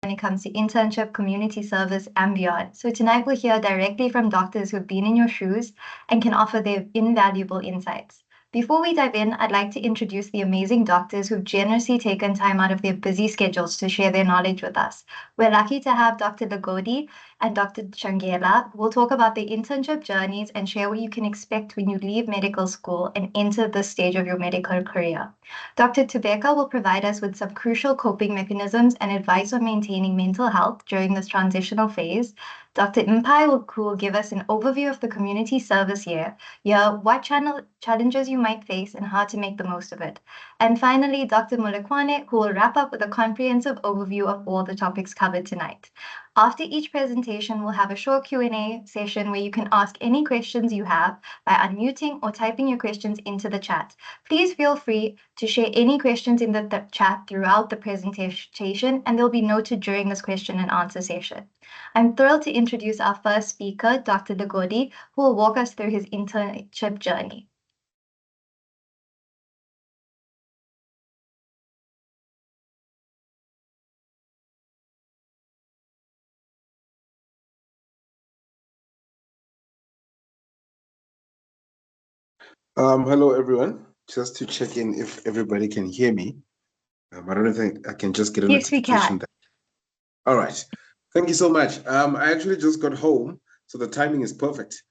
when it comes to internship, community service, and beyond. So tonight we'll hear directly from doctors who've been in your shoes and can offer their invaluable insights. Before we dive in, I'd like to introduce the amazing doctors who've generously taken time out of their busy schedules to share their knowledge with us. We're lucky to have Dr. Legodi and Dr. Tshangela, who will talk about their internship journeys and share what you can expect when you leave medical school and enter this stage of your medical career. Dr. Thobeka will provide us with some crucial coping mechanisms and advice on maintaining mental health during this transitional phase. Dr. Mpai will give us an overview of the community service year, what challenges you might face and how to make the most of it. And finally, Dr. Molekwane, who will wrap up with a comprehensive overview of all the topics covered tonight. After each presentation, we'll have a short Q&A session where you can ask any questions you have by unmuting or typing your questions into the chat. Please feel free to share any questions in the chat throughout the presentation, and they'll be noted during this question and answer session. I'm thrilled to introduce our first speaker, Dr. Legodi, who will walk us through his internship journey. Hello, everyone. Just to check in if everybody can hear me. I don't think I can just get a notification. Yes, we can. All right. Thank you so much. I actually just got home, so the timing is perfect.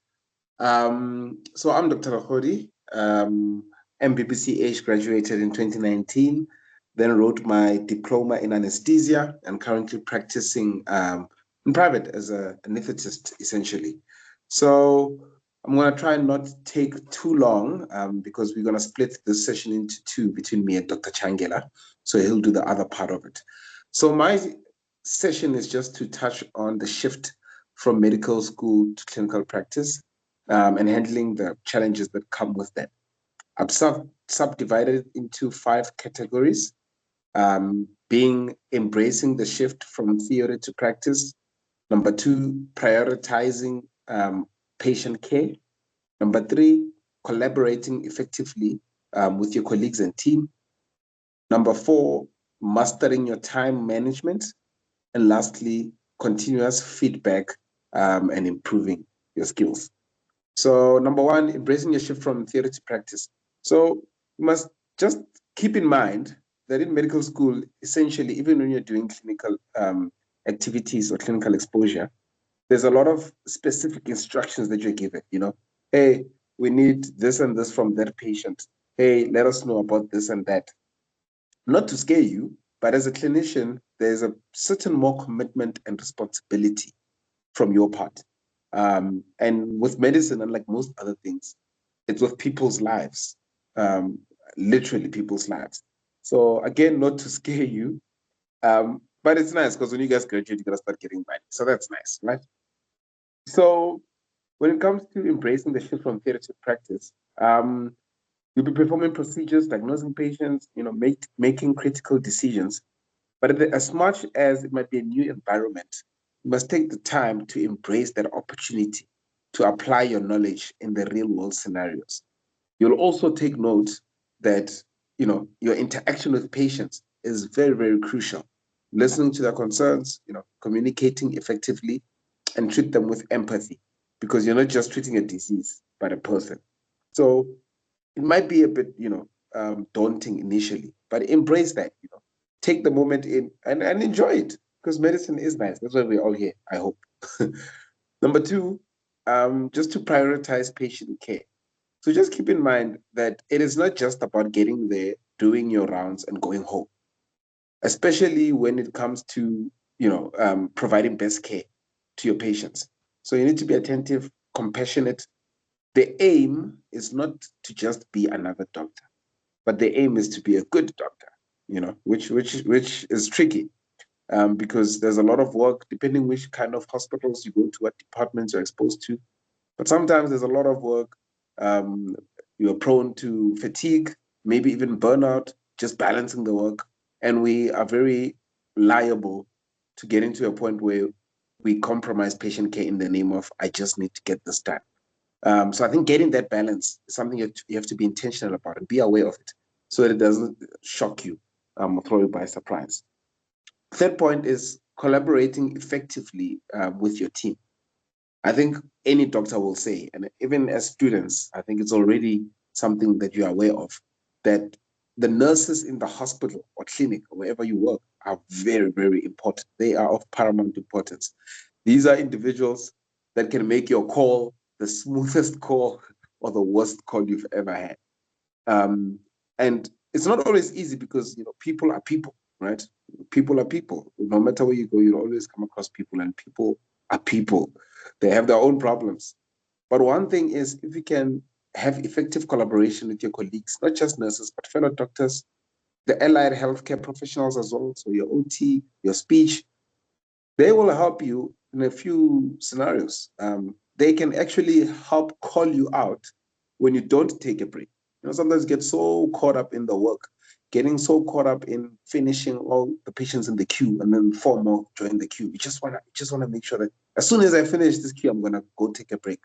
So I'm Dr. Legodi, MBBCH, graduated in 2019, then wrote my diploma in anesthesia and currently practicing in private as an anesthetist, essentially. So I'm going to try and not take too long because we're going to split this session into two between me and Dr. Tshangela. So he'll do the other part of it. So my session is just to touch on the shift from medical school to clinical practice and handling the challenges that come with that. I've subdivided into 5 categories, being embracing the shift from theory to practice. Number 2, prioritizing patient care. Number 3, collaborating effectively with your colleagues and team. Number 4, mastering your time management. And lastly, continuous feedback and improving your skills. So number 1, embracing your shift from theory to practice. So you must just keep in mind that in medical school, essentially, even when you're doing clinical activities or clinical exposure, there's a lot of specific instructions that you're given, hey, we need this and this from that patient. Hey, let us know about this and that. Not to scare you, but as a clinician, there's a certain more commitment and responsibility from your part. And with medicine, unlike most other things, it's with people's lives, literally people's lives. So again, not to scare you, but it's nice because when you guys graduate, you're going to start getting money. So that's nice, right? So when it comes to embracing the shift from theory to practice, you'll be performing procedures, diagnosing patients, making critical decisions. But as much as it might be a new environment, you must take the time to embrace that opportunity to apply your knowledge in the real world scenarios. You'll also take note that, your interaction with patients is very, very crucial. Listening to their concerns, communicating effectively and treat them with empathy because you're not just treating a disease, but a person. So it might be a bit, daunting initially, but embrace that, take the moment in and enjoy it because medicine is nice. That's why we're all here, I hope. Number 2, just to prioritize patient care. So just keep in mind that it is not just about getting there, doing your rounds and going home, especially when it comes to, providing best care to your patients. So you need to be attentive, compassionate. The aim is not to just be another doctor, but the aim is to be a good doctor, which is tricky because there's a lot of work depending which kind of hospitals you go to, what departments you're exposed to. But sometimes there's a lot of work. You're prone to fatigue, maybe even burnout, just balancing the work. And we are very liable to get into a point where we compromise patient care in the name of, I just need to get this done. So I think getting that balance is something you have to be intentional about and be aware of it so that it doesn't shock you or throw you by surprise. Third point is collaborating effectively with your team. I think any doctor will say, and even as students, I think it's already something that you are aware of, that the nurses in the hospital or clinic or wherever you work are very, very important. They are of paramount importance. These are individuals that can make your call the smoothest call or the worst call you've ever had. And it's not always easy because people are people, right? People are people. No matter where you go, you'll always come across people, and people are people. They have their own problems. But one thing is, if you can have effective collaboration with your colleagues, not just nurses, but fellow doctors, the allied healthcare professionals as well, so your OT, your speech, they will help you in a few scenarios. They can actually help call you out when you don't take a break. Sometimes you get so caught up in the work, getting so caught up in finishing all the patients in the queue, and then 4 more join the queue. You just wanna make sure that as soon as I finish this queue, I'm gonna go take a break.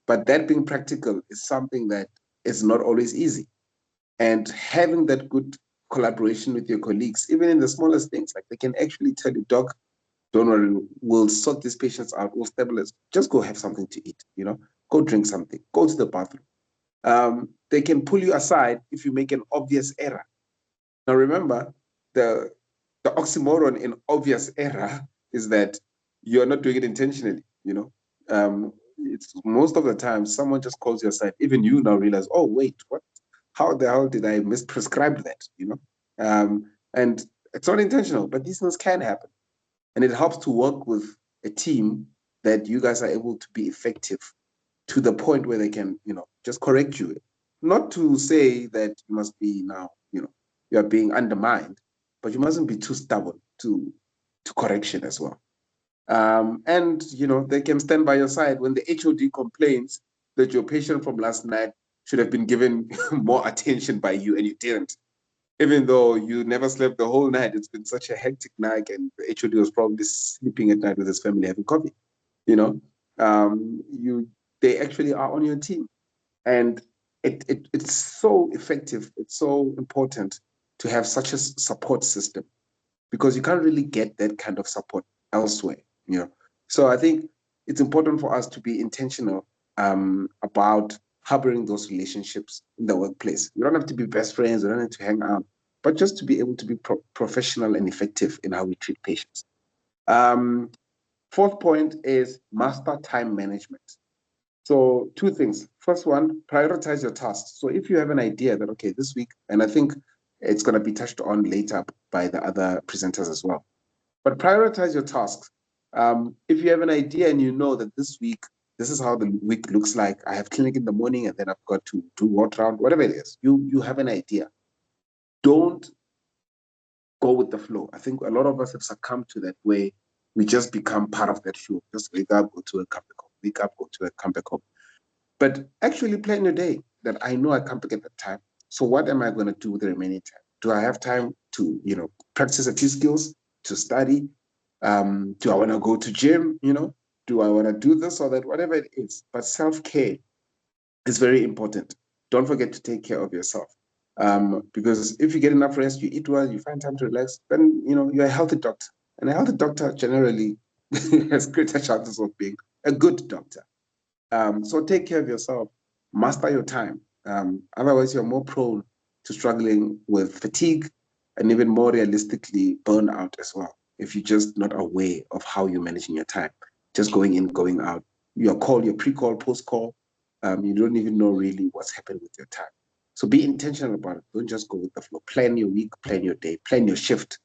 But that being practical is something that is not always easy. And having that good collaboration with your colleagues, even in the smallest things, like they can actually tell you, Doc, don't worry, we'll sort these patients out, we'll stabilize. Just go have something to eat, go drink something, go to the bathroom. They can pull you aside if you make an obvious error. Now remember, the oxymoron in obvious error is that you're not doing it intentionally. It's most of the time someone just calls you aside. Even you now realize, oh wait, what? How the hell did I misprescribe that? And it's not intentional, but these things can happen. And it helps to work with a team that you guys are able to be effective to the point where they can, just correct you. Not to say that you must be now, you are being undermined, but you mustn't be too stubborn to correction as well. And, they can stand by your side when the HOD complains that your patient from last night should have been given more attention by you and you didn't. Even though you never slept the whole night, it's been such a hectic night, and the HOD was probably sleeping at night with his family having coffee. They actually are on your team, and it's so effective. It's so important to have such a support system, because you can't really get that kind of support elsewhere. So I think it's important for us to be intentional about harboring those relationships in the workplace. We don't have to be best friends, we don't have to hang out, but just to be able to be professional and effective in how we treat patients. Fourth point is master time management. So 2 things. First one, prioritize your tasks. So if you have an idea that, okay, this week, and I think it's going to be touched on later by the other presenters as well, but prioritize your tasks. If you have an idea and you know that this week, this is how the week looks like, I have clinic in the morning and then I've got to do what round, whatever it is, you have an idea. Don't go with the flow. I think a lot of us have succumbed to that, way we just become part of that flow. Just wake up, go to a come back home, wake up, go to a come back home. But actually plan your day, that I know I come back at that time. So what am I going to do with the remaining time? Do I have time to, practice a few skills, to study? Do I want to go to gym? Do I want to do this or that? Whatever it is. But self-care is very important. Don't forget to take care of yourself. Because if you get enough rest, you eat well, you find time to relax, then you're a healthy doctor. And a healthy doctor generally has greater chances of being a good doctor. So take care of yourself, master your time. Otherwise, you're more prone to struggling with fatigue and even more realistically burnout as well, if you're just not aware of how you're managing your time. Just going in, going out, your call, your pre-call, post-call, you don't even know really what's happened with your time. So be intentional about it. Don't just go with the flow. Plan your week, plan your day, plan your shift.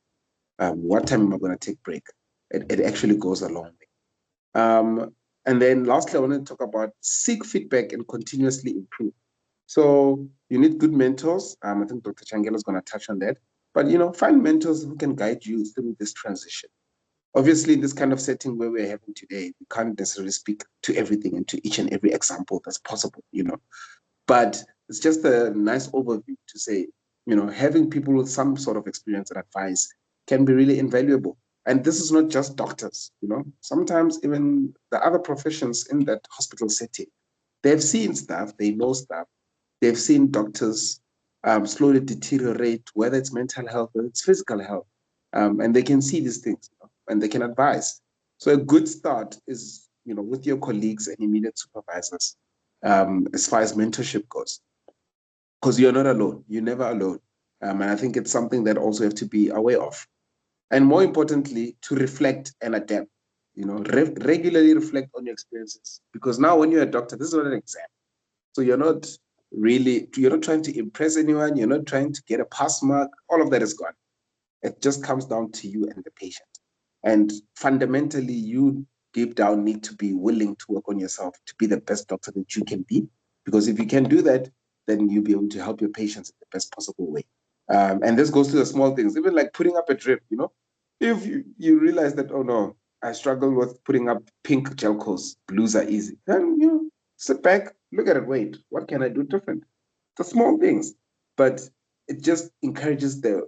What time am I going to take break? It actually goes a long way. And then lastly, I want to talk about seek feedback and continuously improve. So you need good mentors. I think Dr. Tshangela is going to touch on that. But, find mentors who can guide you through this transition. Obviously, in this kind of setting where we're having today, we can't necessarily speak to everything and to each and every example that's possible, But it's just a nice overview to say, having people with some sort of experience and advice can be really invaluable. And this is not just doctors, Sometimes even the other professions in that hospital setting, they've seen stuff, they know stuff, they've seen doctors slowly deteriorate, whether it's mental health or it's physical health, and they can see these things. and they can advise. So a good start is, with your colleagues and immediate supervisors, as far as mentorship goes, because you're not alone. You're never alone. And I think it's something that also have to be aware of. And more importantly, to reflect and adapt. Regularly reflect on your experiences, because now when you're a doctor, this is not an exam. So you're not trying to impress anyone. You're not trying to get a pass mark. All of that is gone. It just comes down to you and the patient. And fundamentally, you deep down need to be willing to work on yourself to be the best doctor that you can be. Because if you can do that, then you'll be able to help your patients in the best possible way. And this goes to the small things, even like putting up a drip, If you realize that, oh no, I struggle with putting up pink gel coats, blues are easy, then you sit back, look at it, wait, what can I do different? The small things, but it just encourages the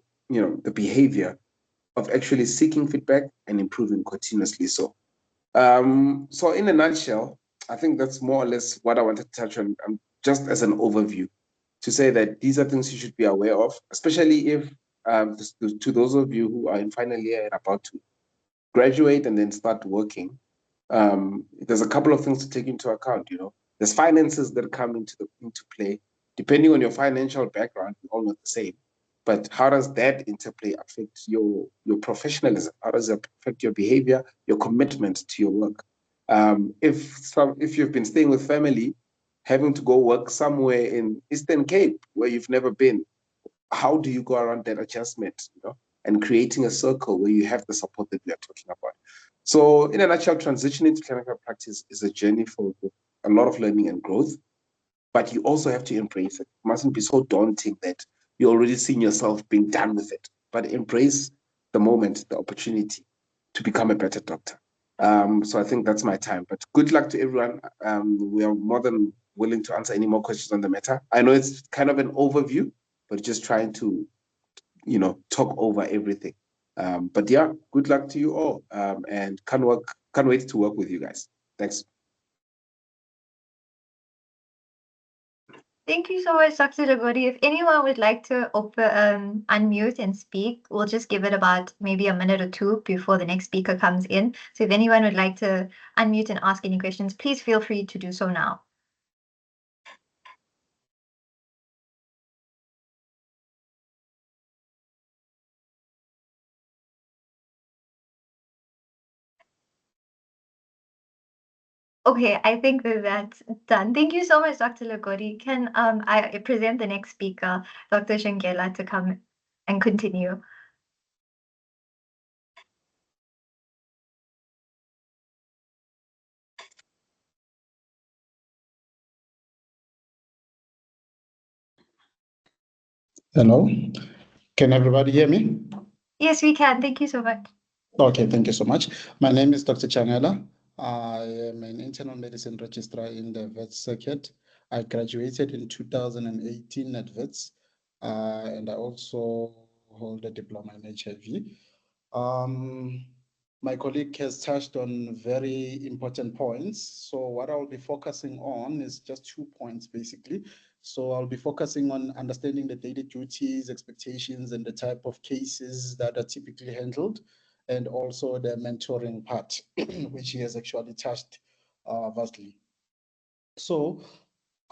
behavior of actually seeking feedback and improving continuously. So in a nutshell, I think that's more or less what I wanted to touch on, just as an overview, to say that these are things you should be aware of, especially if to those of you who are in final year and about to graduate and then start working. There's a couple of things to take into account. There's finances that come into play. Depending on your financial background, we all not the same. But how does that interplay affect your professionalism? How does it affect your behavior, your commitment to your work? If you've been staying with family, having to go work somewhere in Eastern Cape where you've never been, how do you go around that adjustment? And creating a circle where you have the support that we are talking about. So, in a nutshell, transitioning into clinical practice is a journey for a lot of learning and growth, but you also have to embrace it. It mustn't be so daunting that you're already seeing yourself being done with it, but embrace the moment, the opportunity to become a better doctor. So I think that's my time. But good luck to everyone. We are more than willing to answer any more questions on the matter. I know it's kind of an overview, but just trying to, talk over everything. But yeah, good luck to you all. And can't wait to work with you guys. Thanks. Thank you so much, Dr. Legodi. If anyone would like to unmute and speak, we'll just give it about maybe a minute or two before the next speaker comes in. So if anyone would like to unmute and ask any questions, please feel free to do so now. Okay, I think that that's done. Thank you so much, Dr. Legodi. Can I present the next speaker, Dr. Tshangela, to come and continue? Hello, can everybody hear me? Yes, we can. Thank you so much. Okay, thank you so much. My name is Dr. Tshangela. I am an internal medicine registrar in the VETS circuit. I graduated in 2018 at VETS, and I also hold a diploma in HIV. My colleague has touched on very important points. So what I'll be focusing on is just 2 points, basically. So I'll be focusing on understanding the daily duties, expectations, and the type of cases that are typically handled, and also the mentoring part, which he has actually touched vastly. So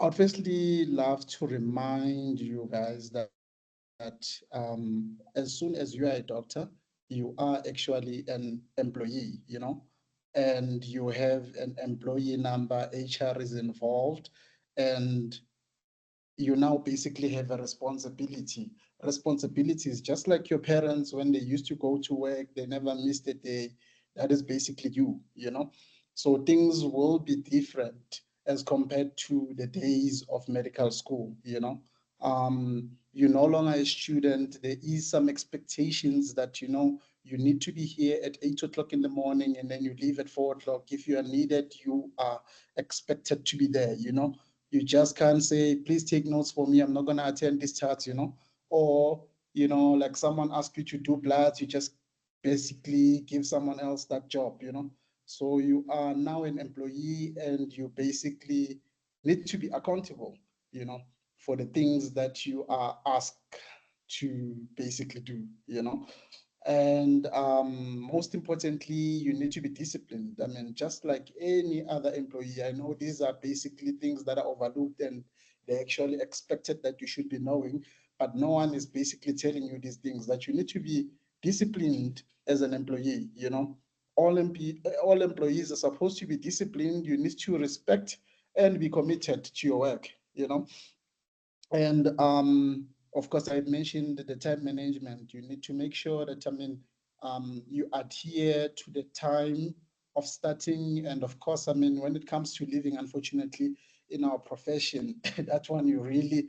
I'd firstly love to remind you guys that as soon as you are a doctor, you are actually an employee, and you have an employee number, HR is involved, and you now basically have a responsibility. Responsibility is just like your parents when they used to go to work, they never missed a day. That is basically you, So things will be different as compared to the days of medical school, You're no longer a student. There is some expectations that, you need to be here at 8 o'clock in the morning and then you leave at 4 o'clock. If you are needed, you are expected to be there, You just can't say, please take notes for me. I'm not going to attend this chat, Or, like someone asks you to do bloods, you just basically give someone else that job, So you are now an employee and you basically need to be accountable, for the things that you are asked to basically do, And most importantly, you need to be disciplined. I mean, just like any other employee, I know these are basically things that are overlooked and they actually expected that you should be knowing, but no one is basically telling you these things, that you need to be disciplined as an employee. You know, all employees are supposed to be disciplined. You need to respect and be committed to your work, you know. And of course, I mentioned the time management. You need to make sure that, I mean, you adhere to the time of starting. And of course, I mean, when it comes to leaving, unfortunately, in our profession, that one you really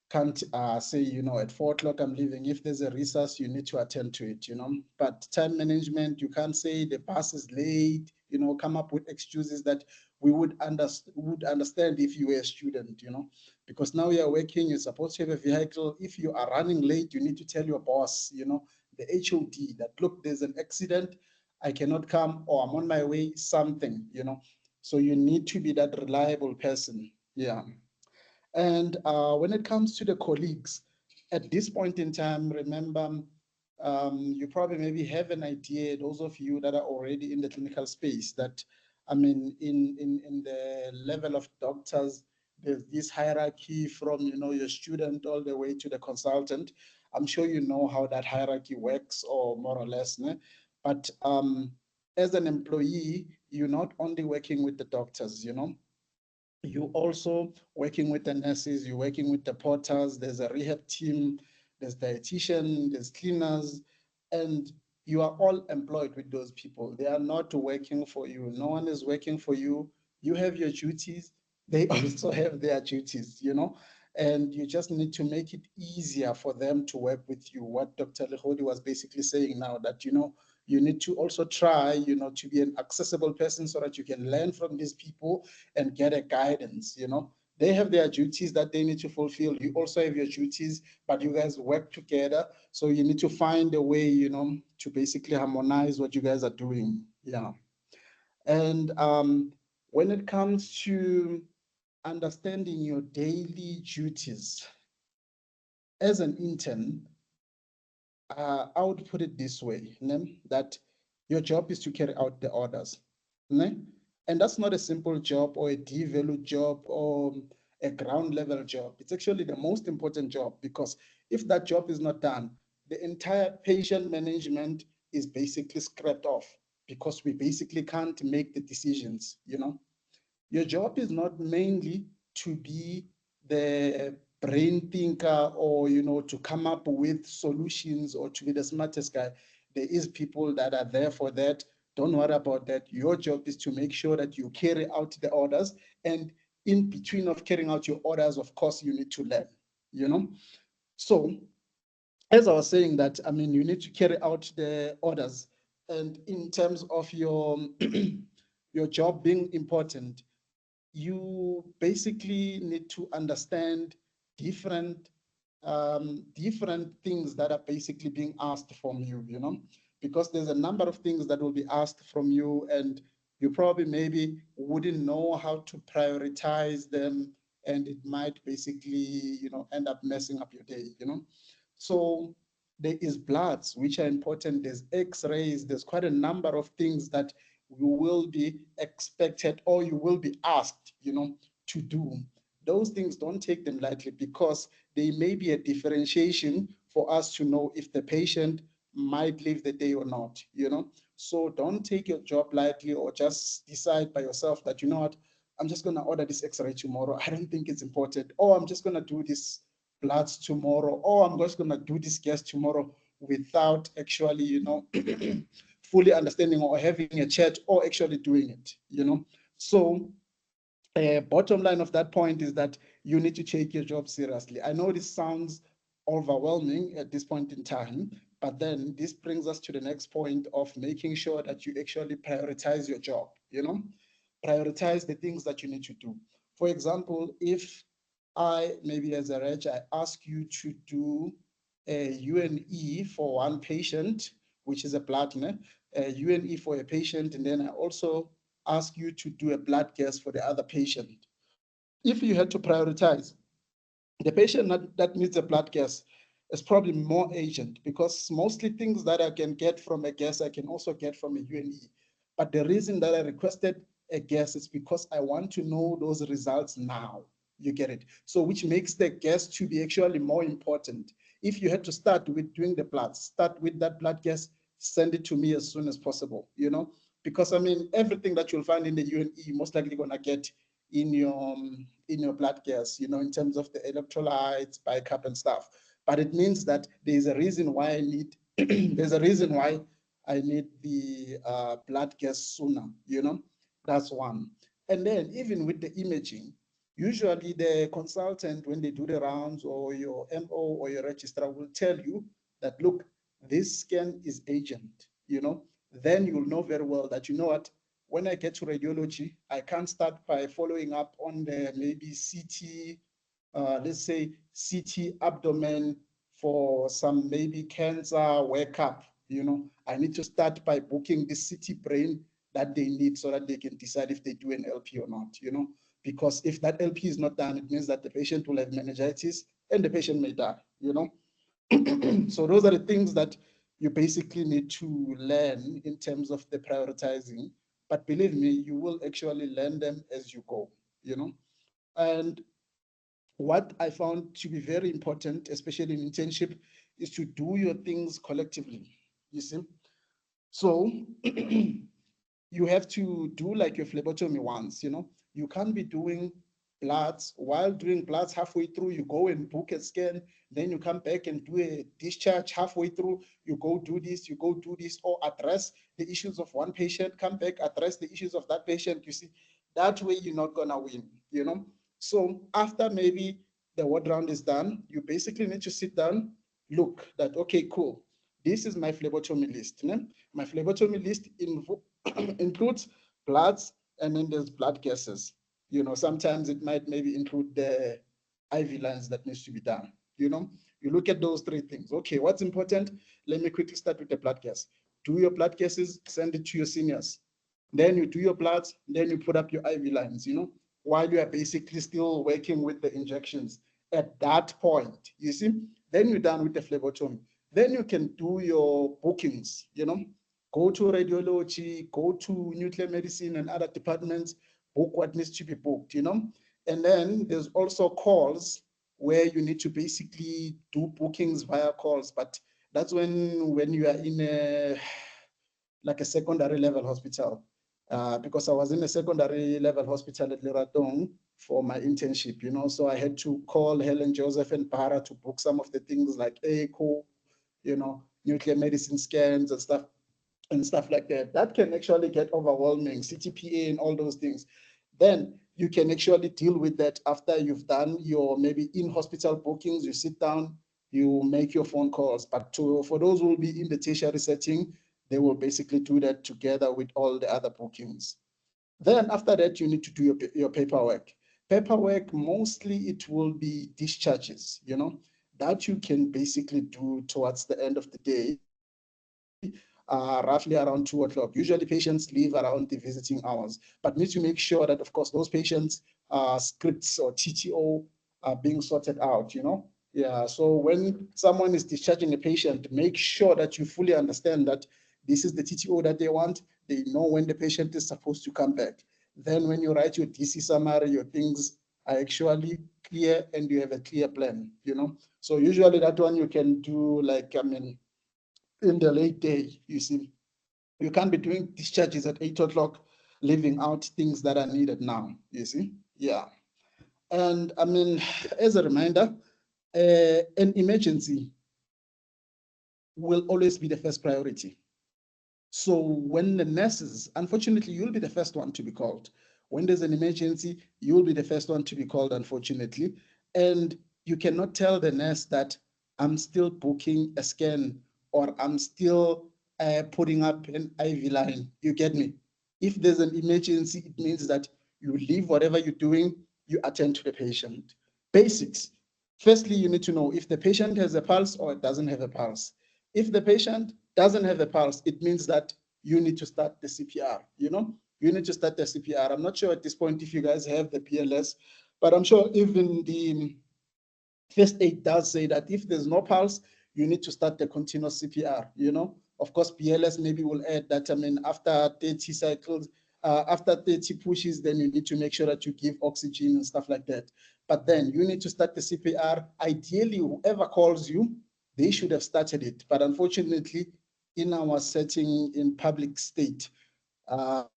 can't say, you know, at 4 o'clock I'm leaving. If there's a recess, you need to attend to it, you know. But time management, you can't say the bus is late, you know, come up with excuses that we would understand if you were a student, you know, because now you're working, you're supposed to have a vehicle. If you are running late, you need to tell your boss, you know, the HOD, that look, there's an accident, I cannot come, or I'm on my way, something, you know. So you need to be that reliable person. Yeah. And when it comes to the colleagues, at this point in time, remember, you probably maybe have an idea, those of you that are already in the clinical space, that, I mean, in the level of doctors, there's this hierarchy from, you know, your student all the way to the consultant. I'm sure you know how that hierarchy works, or more or less, né? But as an employee, you're not only working with the doctors, you know, you also working with the nurses, you're working with the porters, there's a rehab team, there's dietitian, there's cleaners, and you are all employed with those people. They are not working for you. No one is working for you. You have your duties. They also have their duties, you know, and you just need to make it easier for them to work with you. What Dr. Legodi was basically saying now, that, you know, you need to also try, you know, to be an accessible person so that you can learn from these people and get a guidance, you know. They have their duties that they need to fulfill. You also have your duties, but you guys work together. So you need to find a way, you know, to basically harmonize what you guys are doing. Yeah. And when it comes to understanding your daily duties as an intern, I would put it this way, né? That your job is to carry out the orders. Né? And that's not a simple job or a D-value job or a ground level job. It's actually the most important job, because if that job is not done, the entire patient management is basically scrapped off, because we basically can't make the decisions, you know. Your job is not mainly to be the brain thinker, or, you know, to come up with solutions, or to be the smartest guy. There is people that are there for that. Don't worry about that. Your job is to make sure that you carry out the orders. And in between of carrying out your orders, of course, you need to learn, you know. So as I was saying that, I mean, you need to carry out the orders. And in terms of your your job being important, you basically need to understand different different things that are basically being asked from you, you know, because there's a number of things that will be asked from you, and you probably maybe wouldn't know how to prioritize them, and it might basically, you know, end up messing up your day, you know. So there is bloods, which are important. There's x-rays. There's quite a number of things that you will be expected, or you will be asked, you know, to do. Those things, don't take them lightly, because they may be a differentiation for us to know if the patient might live the day or not, you know. So don't take your job lightly, or just decide by yourself that, you know what, I'm just going to order this x-ray tomorrow. I don't think it's important. Or I'm just going to do this bloods tomorrow. Or I'm just going to do this gas tomorrow, without actually, you know, fully understanding or having a chat or actually doing it, you know. So bottom line of that point is that you need to take your job seriously. I know this sounds overwhelming at this point in time, but then this brings us to the next point of making sure that you actually prioritize your job, you know, prioritize the things that you need to do. For example, if I, maybe as a reg, I ask you to do a UNE for one patient, which is a blood, a UNE for a patient, and then I also ask you to do a blood gas for the other patient. If you had to prioritize the patient that needs a blood gas, is probably more agent, because mostly things that I can get from a guest, I can also get from a UNE. But the reason that I requested a guest is because I want to know those results now. You get it? So which makes the guest to be actually more important. If you had to start with doing the blood, start with that blood guest, send it to me as soon as possible, you know? Because I mean, everything that you'll find in the UNE, you're most likely gonna get in your blood gas, you know, in terms of the electrolytes, bicarb and stuff. But it means that there's a reason why I need there's a reason why I need the blood gas sooner, you know, that's one. And then even with the imaging, usually the consultant, when they do the rounds, or your MO or your registrar will tell you that, look, this scan is agent, you know, then you'll know very well that, you know what, when I get to radiology, I can't start by following up on the maybe CT, let's say CT abdomen for some maybe cancer workup. You know, I need to start by booking the CT brain that they need so that they can decide if they do an LP or not, you know, because if that LP is not done, it means that the patient will have meningitis and the patient may die, you know. So those are the things that you basically need to learn in terms of the prioritizing. But believe me, you will actually learn them as you go, you know. And what I found to be very important, especially in internship, is to do your things collectively, you see. So you have to do like your phlebotomy once, you know. You can't be doing bloods. While doing bloods, halfway through, you go and book a scan. Then you come back and do a discharge. Halfway through, you go do this, you go do this, or address the issues of one patient, come back, address the issues of that patient. You see, that way you're not gonna win, you know. So after maybe the ward round is done, you basically need to sit down, look that, okay, cool. This is my phlebotomy list. Né? My phlebotomy list includes bloods, and then there's blood gases. You know, sometimes it might maybe include the IV lines that needs to be done. You know, you look at those three things. Okay, what's important? Let me quickly start with the blood gas. Do your blood gases, send it to your seniors. Then you do your bloods, then you put up your IV lines, you know, while you are basically still working with the injections. At that point, you see, then you're done with the phlebotomy. Then you can do your bookings, you know, go to radiology, go to nuclear medicine and other departments, book what needs to be booked, you know. And then there's also calls where you need to basically do bookings via calls, but that's when you are in a like a secondary level hospital. Because I was in a secondary level hospital at Leratong for my internship, you know, so I had to call Helen, Joseph, and Para to book some of the things like echo, you know, nuclear medicine scans and stuff like that. That can actually get overwhelming, CTPA and all those things. Then you can actually deal with that after you've done your maybe in-hospital bookings. You sit down, you make your phone calls. But for those who will be in the tertiary setting, they will basically do that together with all the other bookings. Then after that, you need to do your paperwork. Paperwork, mostly it will be discharges, you know, that you can basically do towards the end of the day, roughly around 2 o'clock. Usually patients leave around the visiting hours, but need to make sure that, of course, those patients' scripts or TTO are being sorted out, you know? Yeah, so when someone is discharging a patient, make sure that you fully understand that this is the TTO that they want. They know when the patient is supposed to come back. Then when you write your DC summary, your things are actually clear and you have a clear plan, you know? So usually that one you can do like, I mean, in the late day, you see. You can't be doing discharges at 8 o'clock, leaving out things that are needed now, you see? Yeah. And I mean, as a reminder, an emergency will always be the first priority. So when the nurses, unfortunately, you'll be the first one to be called. When there's an emergency, you'll be the first one to be called, unfortunately. And you cannot tell the nurse that I'm still booking a scan or I'm still putting up an IV line. You get me? If there's an emergency, it means that you leave whatever you're doing, you attend to the patient. Basics. Firstly, you need to know if the patient has a pulse or it doesn't have a pulse. If the patient doesn't have a pulse, it means that you need to start the CPR, you know? You need to start the CPR. I'm not sure at this point if you guys have the PLS, but I'm sure even first aid does say that if there's no pulse, you need to start the continuous CPR, you know. Of course, BLS maybe will add that, I mean, after 30 cycles, after 30 pushes, then you need to make sure that you give oxygen and stuff like that. But then you need to start the CPR. Ideally, whoever calls you, they should have started it. But unfortunately, in our setting in public state, you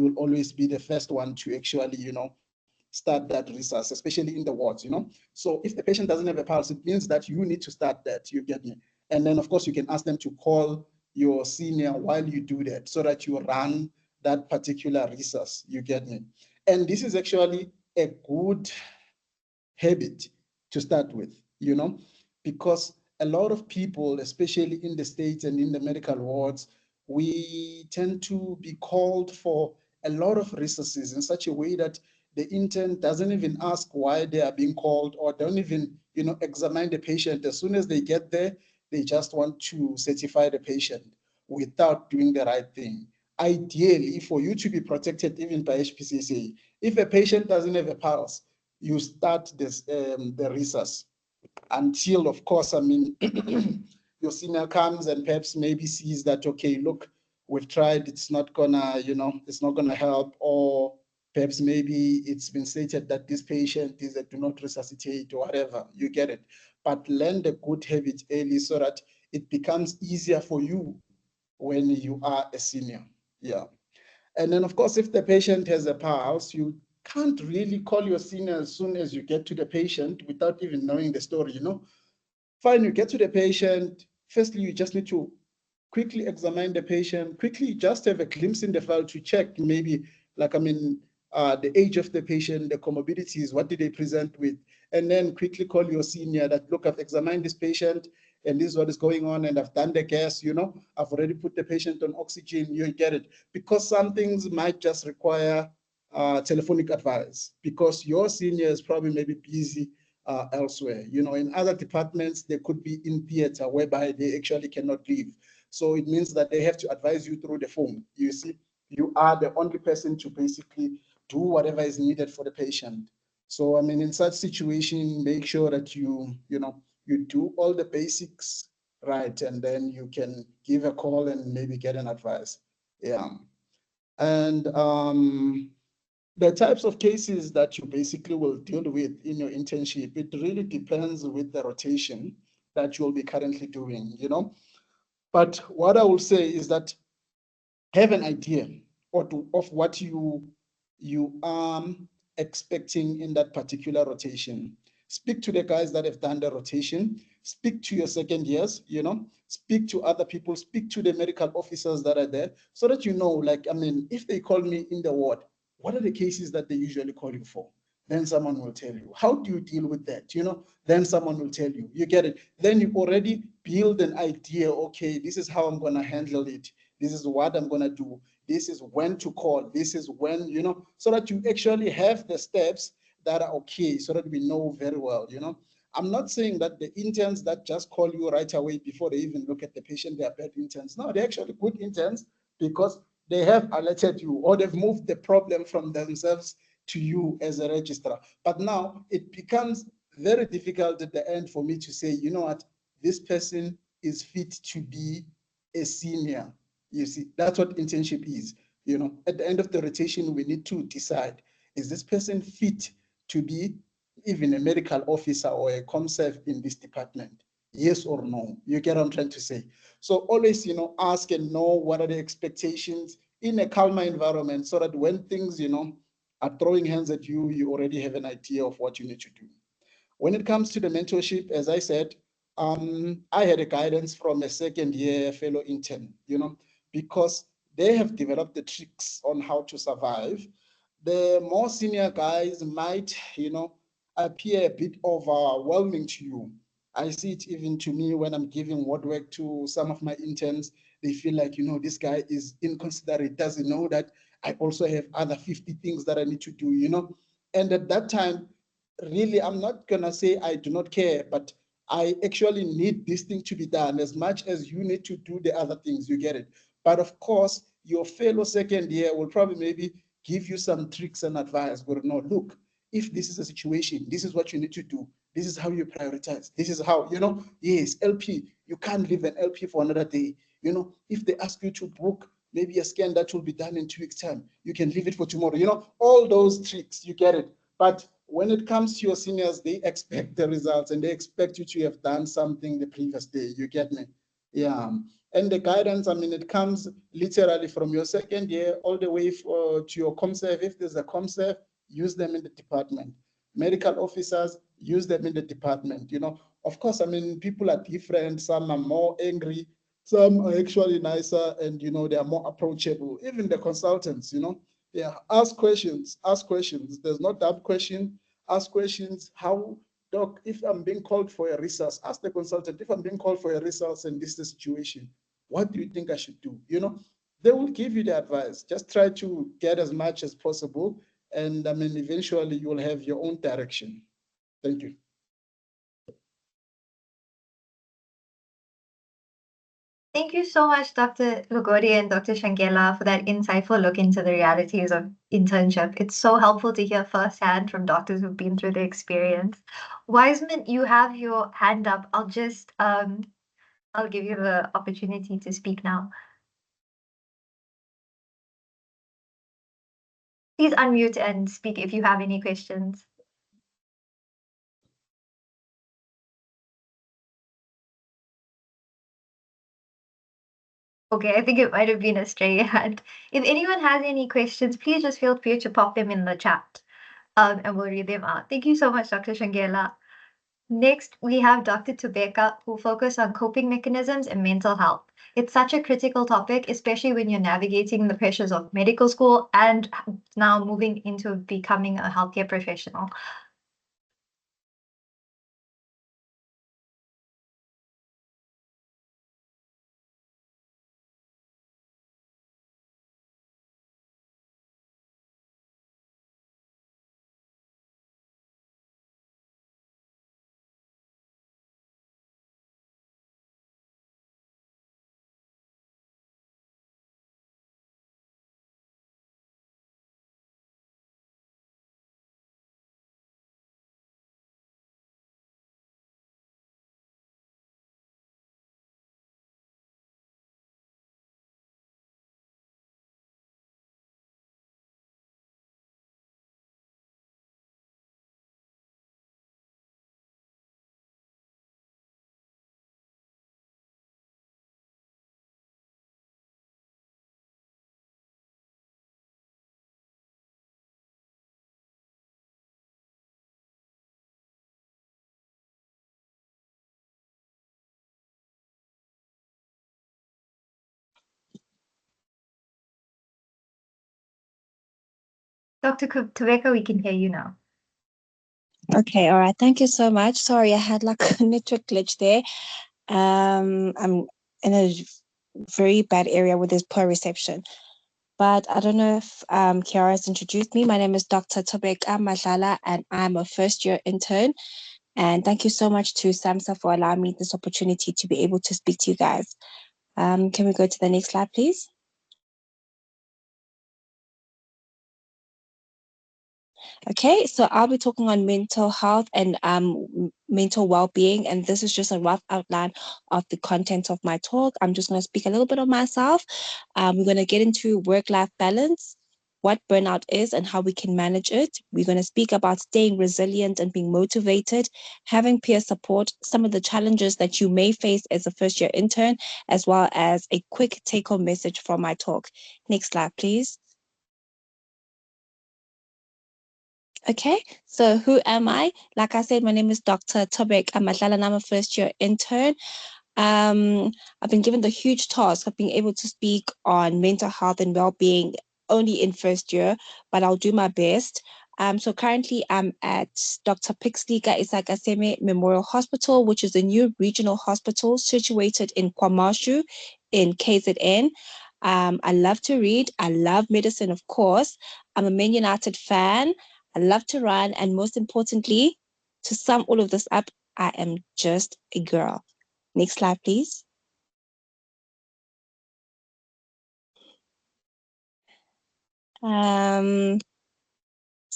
will always be the first one to actually, you know, start that resource, especially in the wards, you know. So if the patient doesn't have a pulse, it means that you need to start that, you get me? And then of course you can ask them to call your senior while you do that so that you run that particular resource, you get me? And this is actually a good habit to start with, you know, because a lot of people, especially in the States and in the medical wards, we tend to be called for a lot of resources in such a way that the intern doesn't even ask why they are being called or don't even, you know, examine the patient. As soon as they get there, they just want to certify the patient without doing the right thing. Ideally, for you to be protected even by HPCSA, if a patient doesn't have a pulse, you start this the resource until, of course, I mean, your senior comes and perhaps maybe sees that, okay, look, we've tried, it's not gonna, you know, it's not gonna help, or perhaps maybe it's been stated that this patient is a do not resuscitate or whatever, you get it. But learn the good habit early so that it becomes easier for you when you are a senior. Yeah. And then, of course, if the patient has a pulse, you can't really call your senior as soon as you get to the patient without even knowing the story, you know. Fine, you get to the patient. Firstly, you just need to quickly examine the patient, quickly just have a glimpse in the file to check maybe, like, I mean, the age of the patient, the comorbidities, what did they present with? And then quickly call your senior that, look, I've examined this patient and this is what is going on and I've done the gas, you know, I've already put the patient on oxygen, you get it. Because some things might just require telephonic advice because your senior is probably maybe busy elsewhere. You know, in other departments, they could be in theater whereby they actually cannot leave. So it means that they have to advise you through the phone. You see, you are the only person to basically do whatever is needed for the patient. So, I mean, in such situation, make sure that you know, you do all the basics right, and then you can give a call and maybe get an advice. Yeah. And the types of cases that you basically will deal with in your internship, it really depends with the rotation that you'll be currently doing, you know. But what I will say is that have an idea of what you are expecting in that particular rotation. Speak to the guys that have done the rotation, speak to your second years, you know, speak to other people, speak to the medical officers that are there so that you know, like, I mean, if they call me in the ward, what are the cases that they usually call you for? Then someone will tell you. How do you deal with that? You know, then someone will tell you. You get it. Then you already build an idea. Okay, this is how I'm going to handle it. This is what I'm going to do. This is when to call. This is when, you know, so that you actually have the steps that are okay, so that we know very well, you know. I'm not saying that the interns that just call you right away before they even look at the patient, they are bad interns. No, they're actually good interns because they have alerted you or they've moved the problem from themselves to you as a registrar. But now it becomes very difficult at the end for me to say, you know what, this person is fit to be a senior. You see, that's what internship is. You know, at the end of the rotation, we need to decide, is this person fit to be even a medical officer or a comserve in this department? Yes or no? You get what I'm trying to say? So always, you know, ask and know what are the expectations in a calmer environment so that when things, you know, are throwing hands at you, you already have an idea of what you need to do. When it comes to the mentorship, as I said, I had a guidance from a second year fellow intern, you know, because they have developed the tricks on how to survive. The more senior guys might, you know, appear a bit overwhelming to you. I see it even to me when I'm giving ward work to some of my interns. They feel like, you know, this guy is inconsiderate, doesn't know that I also have other 50 things that I need to do, you know. And at that time, really, I'm not gonna say I do not care, but I actually need this thing to be done as much as you need to do the other things, you get it. But of course, your fellow second year will probably maybe give you some tricks and advice. But no, look, if this is a situation, this is what you need to do. This is how you prioritize. This is how, yes, LP, you can't leave an LP for another day. If they ask you to book maybe a scan that will be done in 2 weeks' time, you can leave it for tomorrow. All those tricks, you get it. But when it comes to your seniors, they expect the results and they expect you to have done something the previous day. You get me? Yeah. And the guidance, it comes literally from your second year all the way to your ComServe. If there's a ComServe, use them in the department. Medical officers, use them in the department. Of course, people are different. Some are more angry. Some are actually nicer and, they are more approachable. Even the consultants, yeah, ask questions. There's no dumb question. Ask questions. How, doc, if I'm being called for a resource, ask the consultant, if I'm being called for a resource and this is the situation, what do you think I should do? They will give you the advice. Just try to get as much as possible. And eventually you will have your own direction. Thank you. Thank you so much, Dr. Legodi and Dr. Tshangela, for that insightful look into the realities of internship. It's so helpful to hear firsthand from doctors who've been through the experience. Wiseman, you have your hand up. I'll give you the opportunity to speak now. Please unmute and speak if you have any questions. Okay, I think it might have been a stray hand. If anyone has any questions, please just feel free to pop them in the chat, and we'll read them out. Thank you so much, Dr. Tshangela. Next, we have Dr. Thobeka, who focus on coping mechanisms and mental health. It's such a critical topic, especially when you're navigating the pressures of medical school and now moving into becoming a healthcare professional. Dr. Thobeka, we can hear you now. Okay, all right. Thank you so much. Sorry, I had like a network glitch there. I'm in a very bad area with this poor reception. But I don't know if Kiara has introduced me. My name is Dr. Thobeka Madlala, and I'm a first-year intern. And thank you so much to SAMSA for allowing me this opportunity to be able to speak to you guys. Can we go to the next slide, please? Okay, so I'll be talking on mental health and mental well-being, and this is just a rough outline of the content of my talk. I'm just going to speak a little bit of myself. We're going to get into work-life balance, what burnout is and how we can manage it. We're going to speak about staying resilient and being motivated, having peer support, some of the challenges that you may face as a first-year intern, as well as a quick take-home message from my talk. Next slide, please. Okay, so who am I? Like I said, my name is Dr. Thobeka Madlala, and I'm a first-year intern. I've been given the huge task of being able to speak on mental health and well-being only in first year, but I'll do my best. So currently I'm at Dr. Pixlika Isakaseme Memorial Hospital, which is a new regional hospital situated in KwaMashu in KZN. I love to read. I love medicine, of course. I'm a Man United fan. I love to run. And most importantly, to sum all of this up, I am just a girl. Next slide, please.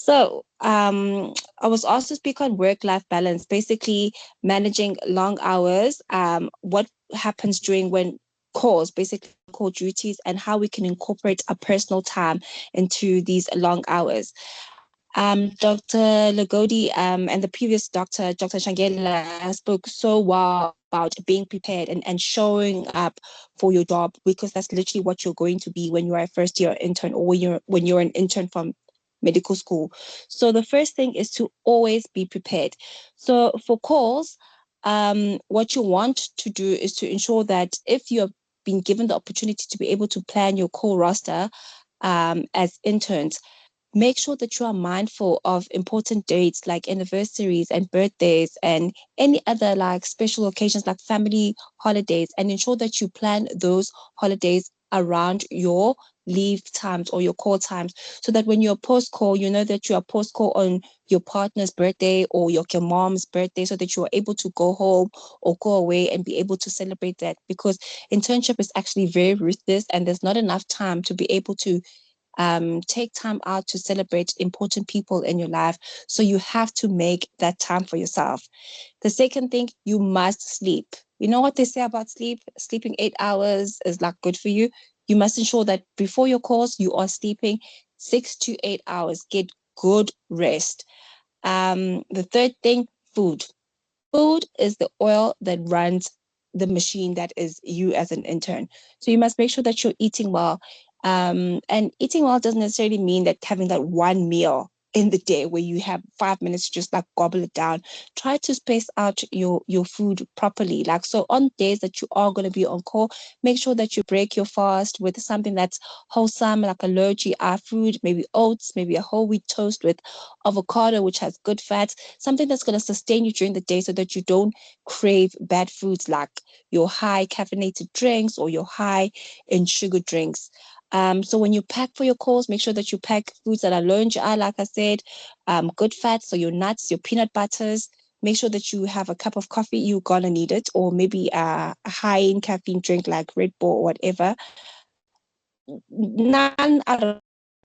So I was asked to speak on work-life balance, basically managing long hours, what happens during when calls, basically call duties, and how we can incorporate a personal time into these long hours. Dr. Legodi and the previous doctor, Dr. Tshangela, spoke so well about being prepared and showing up for your job, because that's literally what you're going to be when you are a first year intern, or when you're an intern from medical school. So the first thing is to always be prepared. So for calls, what you want to do is to ensure that if you're being given the opportunity to be able to plan your call roster as interns, make sure that you are mindful of important dates like anniversaries and birthdays and any other like special occasions like family holidays, and ensure that you plan those holidays around your leave times or your call times, so that when you're post call, you know that you are post call on your partner's birthday or your mom's birthday, so that you are able to go home or go away and be able to celebrate that, because internship is actually very ruthless and there's not enough time to be able to take time out to celebrate important people in your life. So you have to make that time for yourself. The second thing, you must sleep. You know what they say about sleep? Sleeping 8 hours is like good for you. You must ensure that before your course, you are sleeping 6 to 8 hours. Get good rest. The third thing, food. Food is the oil that runs the machine that is you as an intern. So you must make sure that you're eating well. And eating well doesn't necessarily mean that having that one meal in the day where you have 5 minutes to just like gobble it down. Try to space out your food properly. Like, so on days that you are going to be on call, make sure that you break your fast with something that's wholesome, like a low GI food, maybe oats, maybe a whole wheat toast with avocado, which has good fats, something that's going to sustain you during the day so that you don't crave bad foods like your high caffeinated drinks or your high in sugar drinks. So when you pack for your calls, make sure that you pack foods that are low in GI, like I said, good fats, so your nuts, your peanut butters. Make sure that you have a cup of coffee, you're gonna need it, or maybe a high in caffeine drink like Red Bull or whatever. 9 out of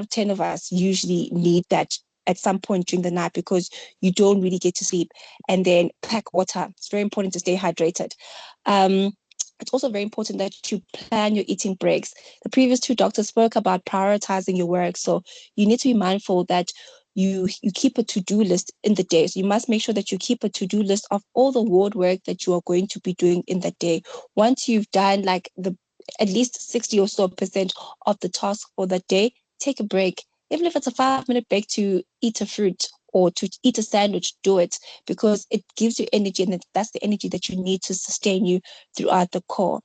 10 of us usually need that at some point during the night, because you don't really get to sleep. And then pack water. It's very important to stay hydrated. It's also very important that you plan your eating breaks. The previous two doctors spoke about prioritizing your work. So you need to be mindful that you keep a to-do list in the day. So you must make sure that you keep a to-do list of all the ward work that you are going to be doing in that day. Once you've done like the at least 60 or so percent of the task for that day, take a break. Even if it's a 5 minute break to eat a fruit or to eat a sandwich, do it, because it gives you energy, and that's the energy that you need to sustain you throughout the call.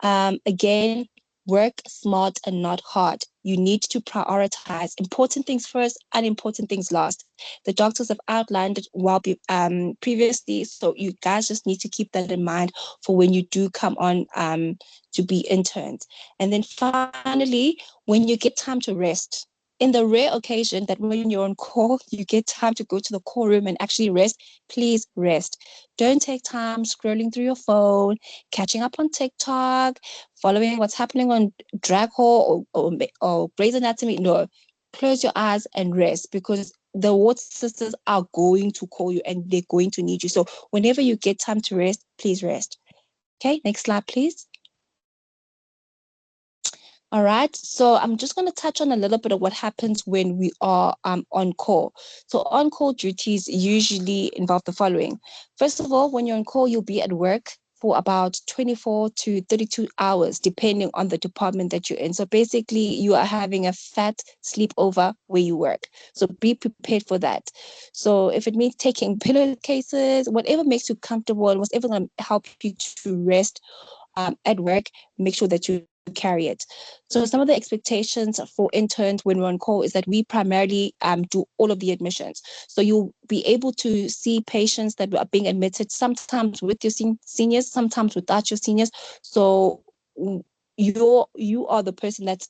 Again, work smart and not hard. You need to prioritize important things first, unimportant things last. The doctors have outlined it previously, so you guys just need to keep that in mind for when you do come on to be interns. And then finally, when you get time to rest, in the rare occasion that when you're on call, you get time to go to the call room and actually rest, please rest. Don't take time scrolling through your phone, catching up on TikTok, following what's happening on Drag Hall or Grey's Anatomy. No, close your eyes and rest, because the ward sisters are going to call you and they're going to need you. So whenever you get time to rest, please rest. Okay, next slide, please. All right, so I'm just going to touch on a little bit of what happens when we are on call. So on call duties usually involve the following. First of all, when you're on call, you'll be at work for about 24 to 32 hours, depending on the department that you're in. So basically, you are having a fat sleepover where you work. So be prepared for that. So if it means taking pillowcases, whatever makes you comfortable and whatever going to help you to rest at work, make sure that you carry it. So some of the expectations for interns when we're on call is that we primarily do all of the admissions. So you'll be able to see patients that are being admitted, sometimes with your seniors, sometimes without your seniors. So you are the person that's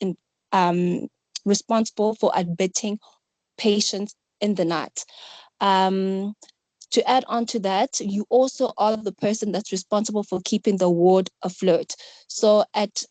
responsible for admitting patients in the night. To add on to that, you also are the person that's responsible for keeping the ward afloat. So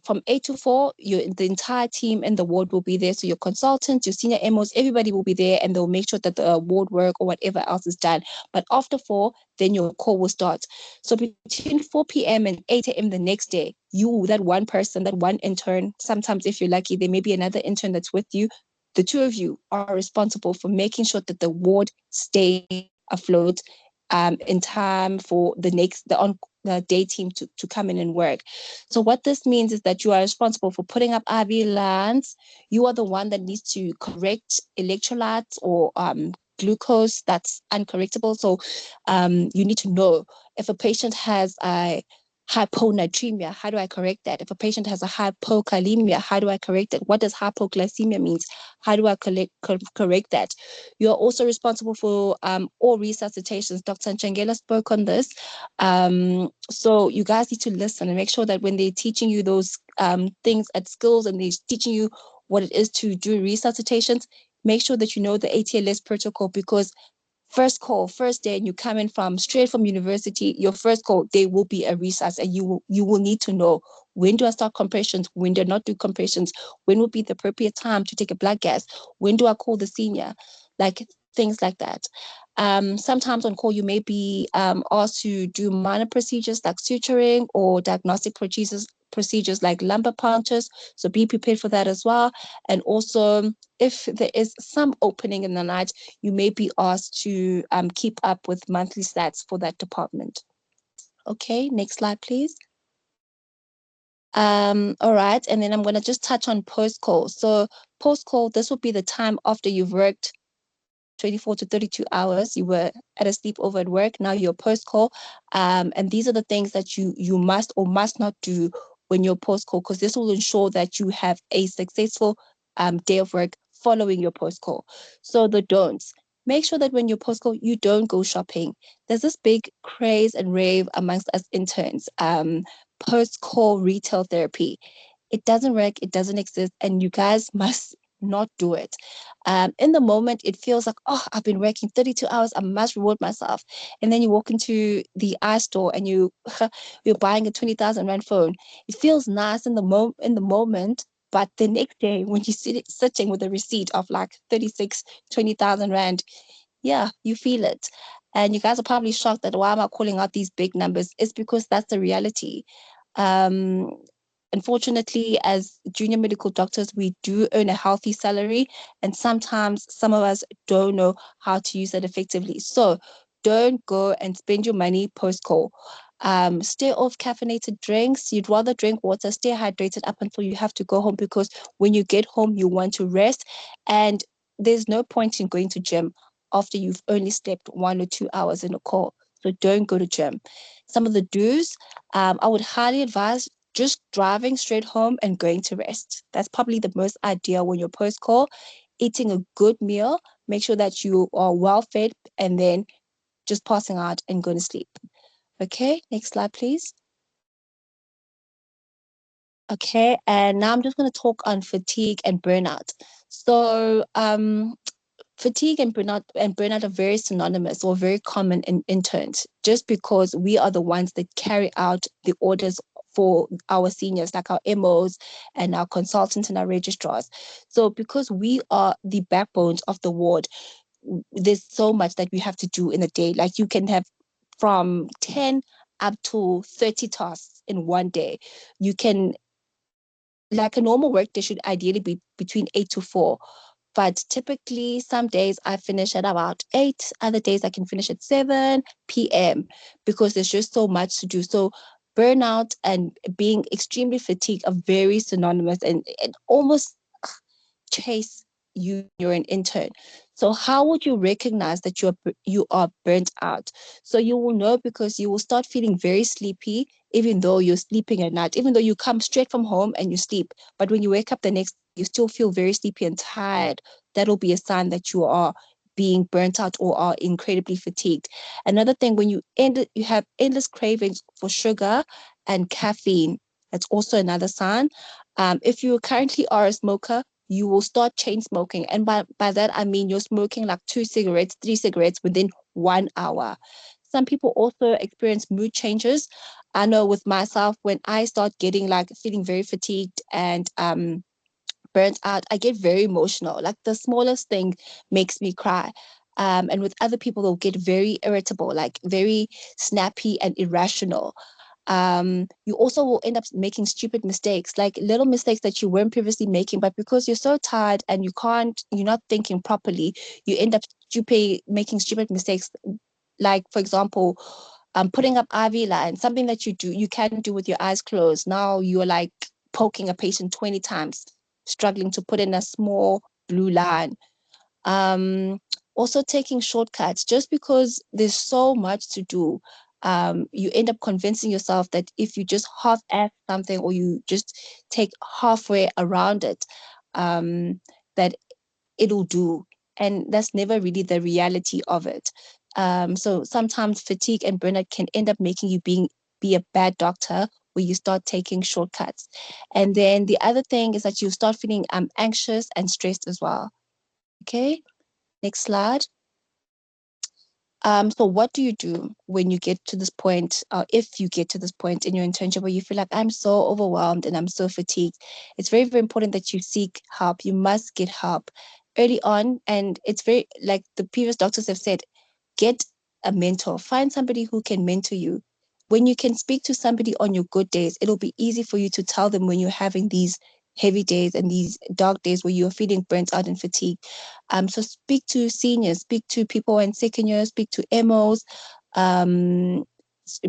from 8 to 4, the entire team in the ward will be there. So your consultants, your senior MOs, everybody will be there, and they'll make sure that the ward work or whatever else is done. But after 4, then your call will start. So between 4 p.m. and 8 a.m. the next day, that one person, that one intern, sometimes if you're lucky, there may be another intern that's with you. The two of you are responsible for making sure that the ward stays afloat in time for the day team to come in and work. So what this means is that you are responsible for putting up IV lines. You are the one that needs to correct electrolytes or glucose that's uncorrectable. So you need to know if a patient has a hyponatremia, how do I correct that? If a patient has a hypokalemia, how do I correct it? What does hypoglycemia means? How do I correct that? You're also responsible for all resuscitations. Dr. Tshangela spoke on this. So you guys need to listen and make sure that when they're teaching you those things at schools and they're teaching you what it is to do resuscitations, make sure that you know the ATLS protocol, because first call, first day, and you come in straight from university, your first call, there will be a resus, and you will need to know, when do I start compressions? When do I not do compressions? When will be the appropriate time to take a blood gas? When do I call the senior? Like things like that. Sometimes on call, you may be asked to do minor procedures like suturing or diagnostic procedures like lumbar punctures. So be prepared for that as well. And also, if there is some opening in the night, you may be asked to keep up with monthly stats for that department. Okay, next slide, please. All right, and then I'm going to just touch on post-call. So post-call, this will be the time after you've worked 24 to 32 hours. You were at a sleepover at work, now you're post-call. And these are the things that you must or must not do when you're post-call, because this will ensure that you have a successful day of work following your post-call. So the don'ts. Make sure that when you're post-call, you don't go shopping. There's this big craze and rave amongst us interns, post-call retail therapy. It doesn't work, it doesn't exist, and you guys must not do it. In the moment, it feels like, oh, I've been working 32 hours, I must reward myself. And then you walk into the iStore and you're buying a 20,000 Rand phone. It feels nice in the moment, but the next day when you're sitting with a receipt of like 20,000 Rand, yeah, you feel it. And you guys are probably shocked that why am I calling out these big numbers? It's because that's the reality. Um, Unfortunately, as junior medical doctors, we do earn a healthy salary, and sometimes some of us don't know how to use it effectively. So don't go and spend your money post-call. Stay off caffeinated drinks. You'd rather drink water, stay hydrated up until you have to go home, because when you get home, you want to rest. And there's no point in going to gym after you've only slept 1 or 2 hours in a call. So don't go to gym. Some of the do's, I would highly advise just driving straight home and going to rest. That's probably the most ideal when you're post-call. Eating a good meal, make sure that you are well fed, and then just passing out and going to sleep. Okay, next slide, please. Okay, and now I'm just going to talk on fatigue and burnout. So, fatigue and burnout are very synonymous or very common in interns, just because we are the ones that carry out the orders for our seniors, like our MOs and our consultants and our registrars. So because we are the backbones of the ward, there's so much that we have to do in a day. Like you can have from 10 up to 30 tasks in one day. You can, like a normal work day should ideally be between 8 to 4. But typically, some days I finish at about 8, other days I can finish at 7 p.m. because there's just so much to do. So burnout and being extremely fatigued are very synonymous, and it almost chase you're an intern. So how would you recognize that you are burnt out? So you will know because you will start feeling very sleepy, even though you're sleeping at night, even though you come straight from home and you sleep. But when you wake up the next, you still feel very sleepy and tired. That'll be a sign that you are being burnt out or are incredibly fatigued. Another thing, when you have endless cravings for sugar and caffeine, that's also another sign. If you currently are a smoker, you will start chain smoking. And by that, I mean you're smoking like 2 cigarettes, 3 cigarettes within 1 hour. Some people also experience mood changes. I know with myself, when I start getting like feeling very fatigued and burnt out, I get very emotional. Like the smallest thing makes me cry. And with other people, they'll get very irritable, like very snappy and irrational. You also will end up making stupid mistakes, like little mistakes that you weren't previously making, but because you're so tired and you're not thinking properly, you end up making stupid mistakes. Like, for example, putting up IV lines, something that you can do with your eyes closed. Now you're like poking a patient 20 times, struggling to put in a small blue line. Um, Also taking shortcuts, just because there's so much to do. You end up convincing yourself that if you just half-ass something or you just take halfway around it, that it'll do. And that's never really the reality of it. So sometimes fatigue and burnout can end up making you be a bad doctor, where you start taking shortcuts. And then the other thing is that you start feeling anxious and stressed as well. Okay, next slide. So what do you do when you get to this point, if you get to this point in your internship where you feel like I'm so overwhelmed and I'm so fatigued? It's very, very important that you seek help. You must get help early on. And it's very, like the previous doctors have said, get a mentor, find somebody who can mentor you. When you can speak to somebody on your good days, it'll be easy for you to tell them when you're having these heavy days and these dark days where you're feeling burnt out and fatigued. So speak to seniors, speak to people in second year, speak to MOs,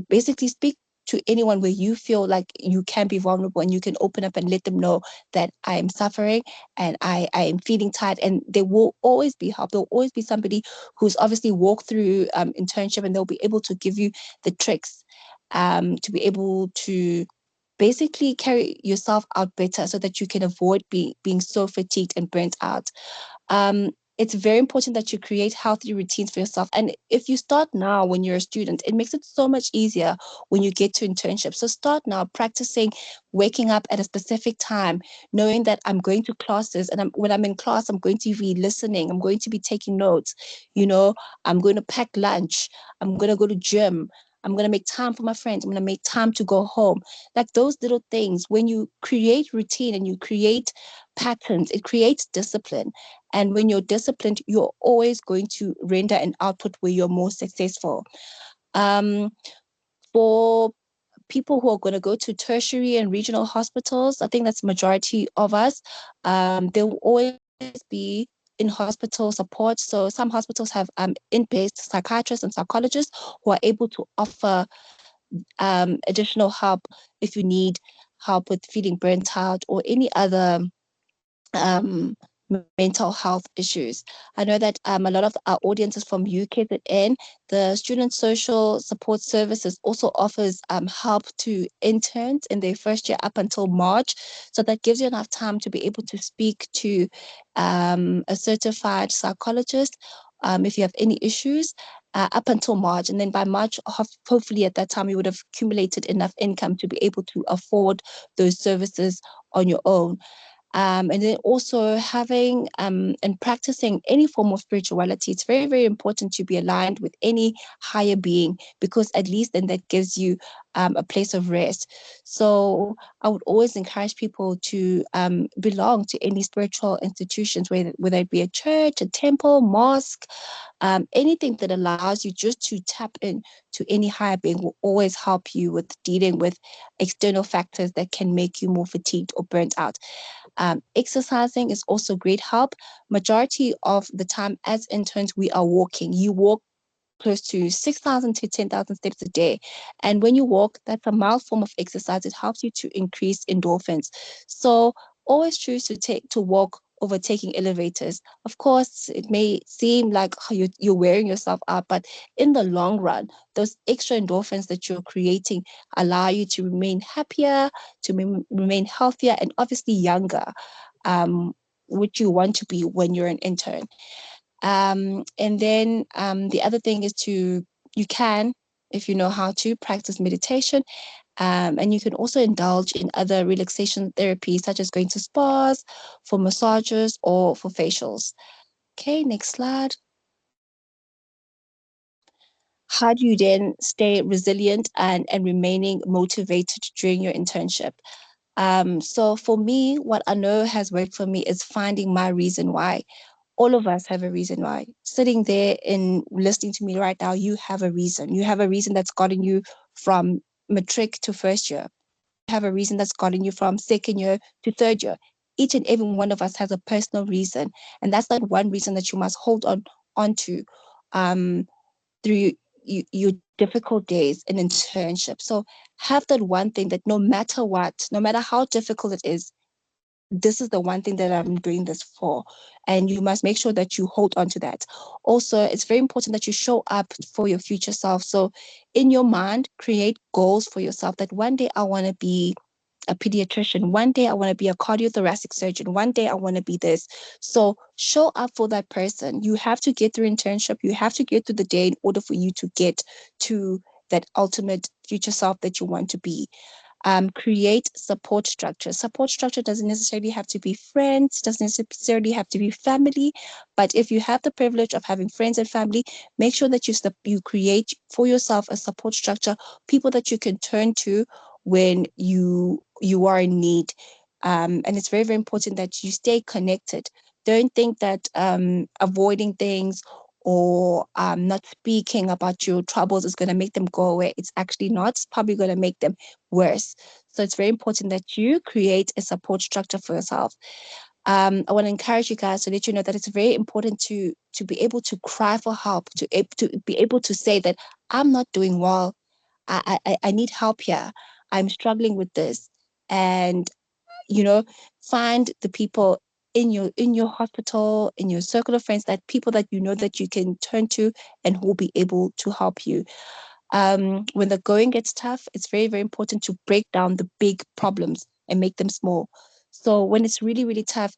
basically speak to anyone where you feel like you can be vulnerable and you can open up and let them know that I am suffering and I am feeling tired, and there will always be help. There will always be somebody who's obviously walked through internship, and they'll be able to give you the tricks to be able to basically carry yourself out better so that you can avoid being so fatigued and burnt out. It's very important that you create healthy routines for yourself. And if you start now when you're a student, it makes it so much easier when you get to internship. So start now practicing waking up at a specific time, knowing that I'm going to classes, and when I'm in class, I'm going to be listening, I'm going to be taking notes, I'm going to pack lunch, I'm going to go to gym, I'm going to make time for my friends, I'm going to make time to go home. Like those little things, when you create routine and you create patterns, it creates discipline. And when you're disciplined, you're always going to render an output where you're more successful. For people who are going to go to tertiary and regional hospitals, I think that's the majority of us. There will always be in hospital support. So some hospitals have in-based psychiatrists and psychologists who are able to offer additional help if you need help with feeling burnt out or any other um, mental health issues. I know that a lot of our audience is from UKZN. The Student Social Support Services also offers help to interns in their first year up until March. So that gives you enough time to be able to speak to a certified psychologist if you have any issues. Up until March, and then by March, hopefully at that time you would have accumulated enough income to be able to afford those services on your own. And then also having and practicing any form of spirituality. It's very, very important to be aligned with any higher being, because at least then that gives you a place of rest. So I would always encourage people to belong to any spiritual institutions, whether it be a church, a temple, mosque, anything that allows you just to tap in to any higher being will always help you with dealing with external factors that can make you more fatigued or burnt out. Exercising is also great help. Majority of the time as interns, we are walking. You walk close to 6,000 to 10,000 steps a day. And when you walk, that's a mild form of exercise. It helps you to increase endorphins. So always choose to walk over taking elevators. Of course, it may seem like you're wearing yourself out, but in the long run, those extra endorphins that you're creating allow you to remain happier, to remain healthier, and obviously younger, which you want to be when you're an intern. And then the other thing is you can, if you know how to, practice meditation. And you can also indulge in other relaxation therapies, such as going to spas, for massages, or for facials. Okay, next slide. How do you then stay resilient and remaining motivated during your internship? So for me, what I know has worked for me is finding my reason why. All of us have a reason why. Sitting there and listening to me right now, you have a reason. You have a reason that's gotten you from matric to first year. You have a reason that's gotten you from second year to third year. Each and every one of us has a personal reason. And that's that one reason that you must hold on to through your difficult days in internship. So have that one thing that no matter what, no matter how difficult it is, this is the one thing that I'm doing this for. And you must make sure that you hold on to that. Also, it's very important that you show up for your future self. So in your mind, create goals for yourself that one day I want to be a pediatrician. One day I want to be a cardiothoracic surgeon. One day I want to be this. So show up for that person. You have to get through internship. You have to get through the day in order for you to get to that ultimate future self that you want to be. Create support structure. Support structure doesn't necessarily have to be friends, doesn't necessarily have to be family, but if you have the privilege of having friends and family, make sure that you create for yourself a support structure, people that you can turn to when you are in need. And it's very, very important that you stay connected. Don't think that avoiding things or not speaking about your troubles is going to make them go away. It's actually not. It's probably going to make them worse. So it's very important that you create a support structure for yourself. I want to encourage you guys to let you know that it's very important to be able to cry for help, to be able to say that I'm not doing well. I need help here. I'm struggling with this. And find the people in your hospital, in your circle of friends, that people that you know that you can turn to and who will be able to help you. When the going gets tough, it's very, very important to break down the big problems and make them small. So when it's really, really tough,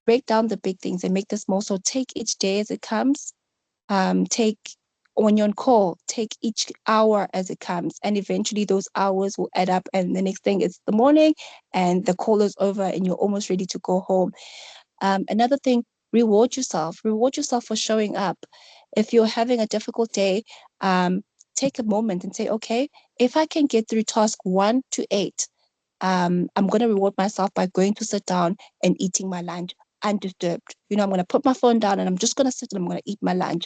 break down the big things and make them small. So take each day as it comes. Take when you're on call, take each hour as it comes, and eventually those hours will add up. And the next thing is the morning, and the call is over, and you're almost ready to go home. Another thing, reward yourself. Reward yourself for showing up. If you're having a difficult day, take a moment and say, okay, if I can get through task 1 to 8, I'm going to reward myself by going to sit down and eating my lunch undisturbed. I'm going to put my phone down and I'm just going to sit and I'm going to eat my lunch.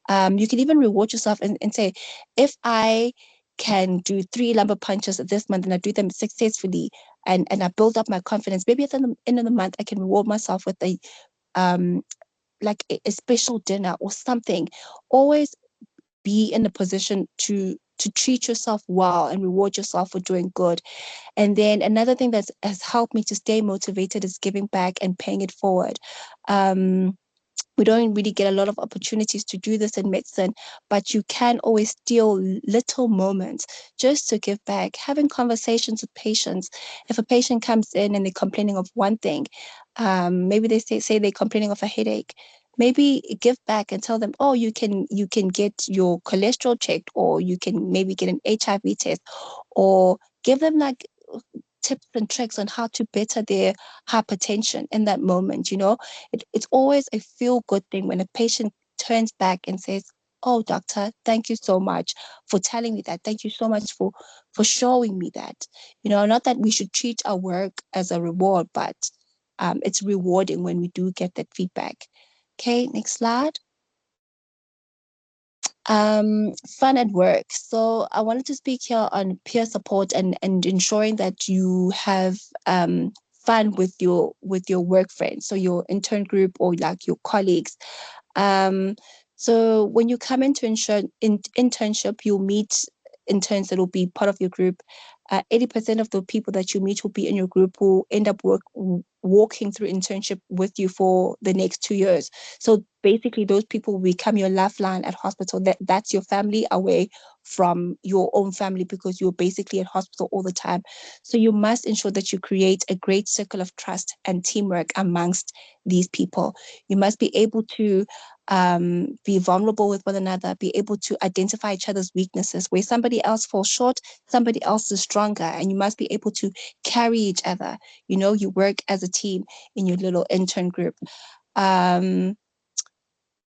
You can even reward yourself and say, if I can do 3 lumbar punches this month and I do them successfully and I build up my confidence, maybe at the end of the month, I can reward myself with um, a special dinner or something. Always be in a position to treat yourself well and reward yourself for doing good. And then another thing that has helped me to stay motivated is giving back and paying it forward. We don't really get a lot of opportunities to do this in medicine, but you can always steal little moments just to give back. Having conversations with patients. If a patient comes in and they're complaining of one thing, maybe they say they're complaining of a headache. Maybe give back and tell them, oh, you can get your cholesterol checked, or you can maybe get an HIV test, or give them tips and tricks on how to better their hypertension in that moment. It's always a feel good thing when a patient turns back and says, oh, doctor, thank you so much for telling me that. Thank you so much for showing me that. Not that we should treat our work as a reward, but it's rewarding when we do get that feedback. Okay, next slide. Fun at work. So I wanted to speak here on peer support and ensuring that you have fun with your work friends, so your intern group or your colleagues. So when you come into internship, you'll meet interns that will be part of your group. 80% of the people that you meet will be in your group, will end up walking through internship with you for the next 2 years. So basically, those people will become your lifeline at hospital. That's your family away from your own family, because you're basically at hospital all the time. So you must ensure that you create a great circle of trust and teamwork amongst these people. You must be able to be vulnerable with one another, be able to identify each other's weaknesses. Where somebody else falls short, somebody else is stronger, and you must be able to carry each other. You know, you work as a team in your little intern group.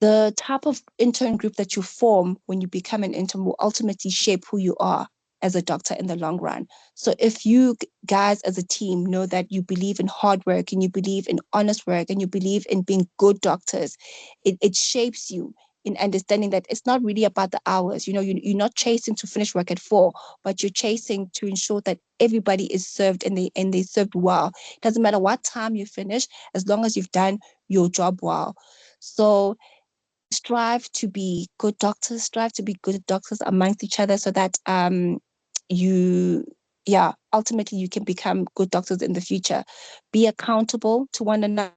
The type of intern group that you form when you become an intern will ultimately shape who you are as a doctor in the long run. So if you guys as a team know that you believe in hard work and you believe in honest work and you believe in being good doctors, it shapes you in understanding that it's not really about the hours. You know, you're not chasing to finish work at 4, but you're chasing to ensure that everybody is served and they served well. It doesn't matter what time you finish, as long as you've done your job well. So strive to be good doctors, strive to be good doctors amongst each other so that you ultimately you can become good doctors in the future. Be accountable to one another.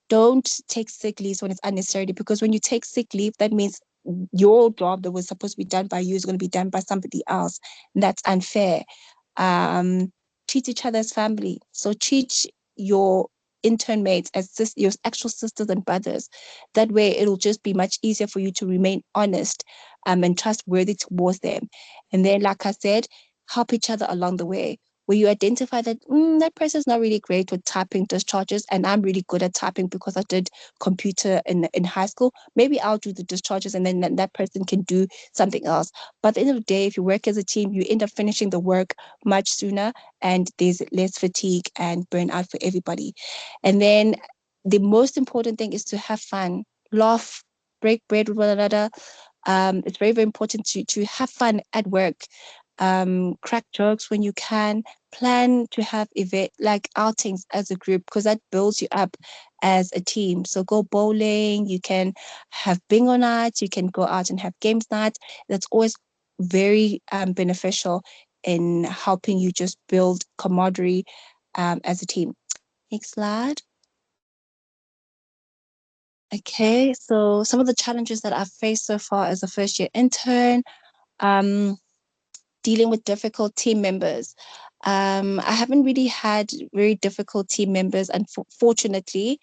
Don't take sick leaves when it's unnecessary, because when you take sick leave, that means your job that was supposed to be done by you is going to be done by somebody else. And that's unfair. Treat each other as family. So treat your intern mates as your actual sisters and brothers. That way it'll just be much easier for you to remain honest and trustworthy towards them. And then, like I said, help each other along the way. Where you identify that that person's not really great with typing discharges, and I'm really good at typing because I did computer in high school. Maybe I'll do the discharges, and then that person can do something else. But at the end of the day, if you work as a team, you end up finishing the work much sooner, and there's less fatigue and burnout for everybody. And then the most important thing is to have fun, laugh, break bread with one another. It's very, very important to have fun at work. Crack jokes when you can. Plan to have event like outings as a group, because that builds you up as a team. So go bowling. You can have bingo nights. You can go out and have games nights. That's always very beneficial in helping you just build camaraderie as a team. Next slide. Okay, so some of the challenges that I've faced so far as a first year intern, dealing with difficult team members. I haven't really had very difficult team members, unfortunately.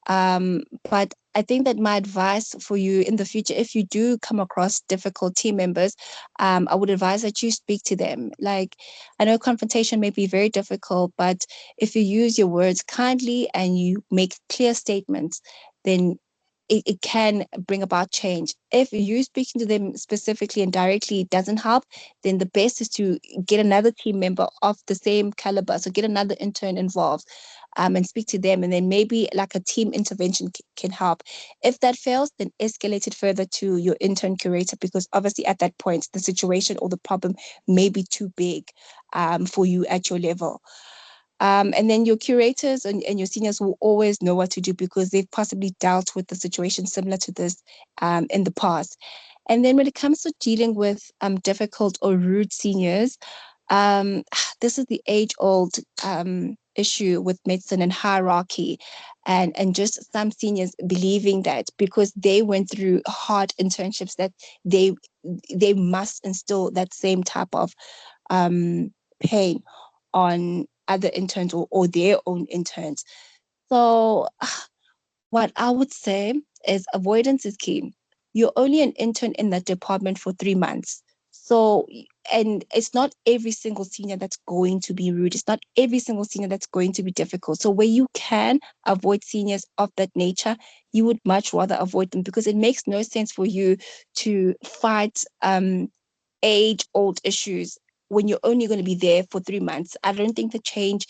But I think that my advice for you in the future, if you do come across difficult team members, I would advise that you speak to them. Like, I know confrontation may be very difficult, but if you use your words kindly and you make clear statements, then it can bring about change. If you speaking to them specifically and directly doesn't help, then the best is to get another team member of the same caliber. So get another intern involved and speak to them. And then maybe like a team intervention can help. If that fails, then escalate it further to your intern curator, because obviously at that point, the situation or the problem may be too big for you at your level. And then your curators and your seniors will always know what to do, because they've possibly dealt with the situation similar to this in the past. And then when it comes to dealing with difficult or rude seniors, this is the age-old issue with medicine and hierarchy, and just some seniors believing that because they went through hard internships that they must instill that same type of pain on other interns or their own interns. So what I would say is avoidance is key. You're only an intern in that department for 3 months. So, and it's not every single senior that's going to be rude. It's not every single senior that's going to be difficult. So where you can avoid seniors of that nature, you would much rather avoid them, because it makes no sense for you to fight age-old issues when you're only going to be there for 3 months. I don't think the change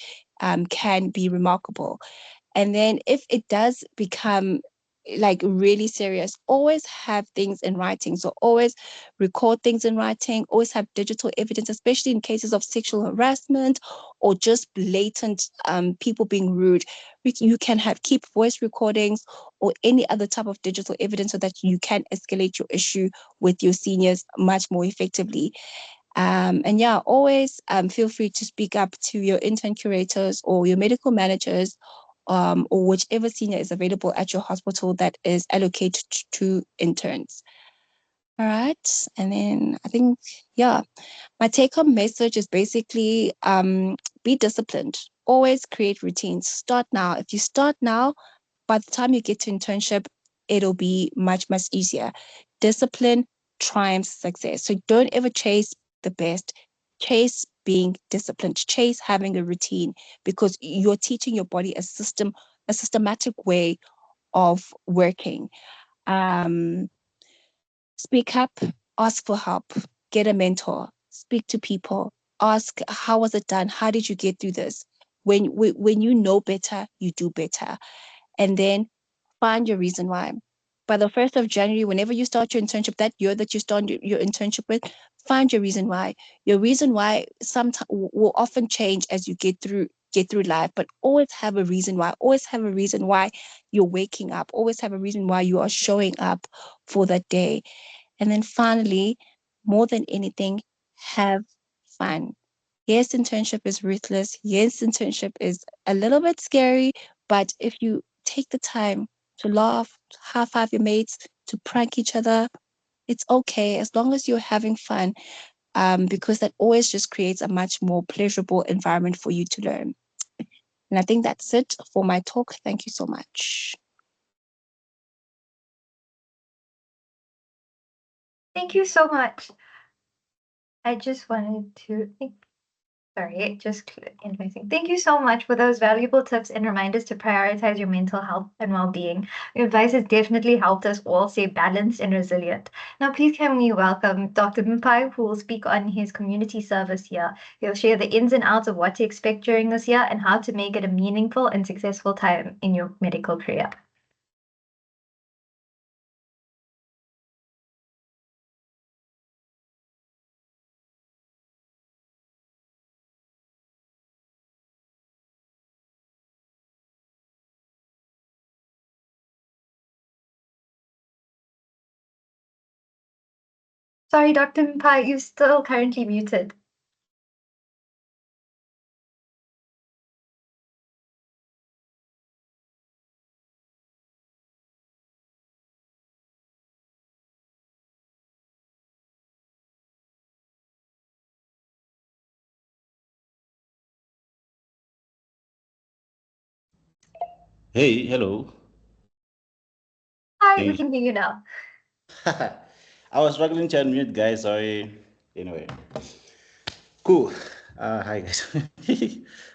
can be remarkable. And then if it does become like really serious, always have things in writing. So always record things in writing, always have digital evidence, especially in cases of sexual harassment or just blatant people being rude. You can keep voice recordings or any other type of digital evidence so that you can escalate your issue with your seniors much more effectively. And yeah, always feel free to speak up to your intern curators or your medical managers, or whichever senior is available at your hospital that is allocated to interns. All right. And then I think, yeah, my take-home message is basically be disciplined. Always create routines. Start now. If you start now, by the time you get to internship, it'll be much, much easier. Discipline triumphs success. So don't ever chase the best. Chase being disciplined. Chase having a routine, because you're teaching your body a systematic way of working. Um, Speak up, ask for help, get a mentor, speak to people, ask how was it done? How did you get through this? When you know better, you do better. And then find your reason why. By the 1st of January, whenever you start your internship, that year that you start your internship with, find your reason why. Your reason why sometimes will often change as you get through life, but always have a reason why. Always have a reason why you're waking up. Always have a reason why you are showing up for that day. And then finally, more than anything, have fun. Yes, internship is ruthless. Yes, internship is a little bit scary, but if you take the time to laugh, to high five your mates, to prank each other, it's okay as long as you're having fun, because that always just creates a much more pleasurable environment for you to learn. And I think that's it for my talk. Thank you so much. Thank you so much. I just wanted to sorry, just in my thing. Thank you so much for those valuable tips and reminders to prioritize your mental health and well-being. Your advice has definitely helped us all stay balanced and resilient. Now, please can we welcome Dr. Mpai, who will speak on his community service here. He'll share the ins and outs of what to expect during this year and how to make it a meaningful and successful time in your medical career. Sorry, Dr. Mpai, you're still currently muted. Hey, hello. Hi, we Hey. can hear you now. I was struggling to unmute, guys. Sorry. Anyway, cool. Hi, guys.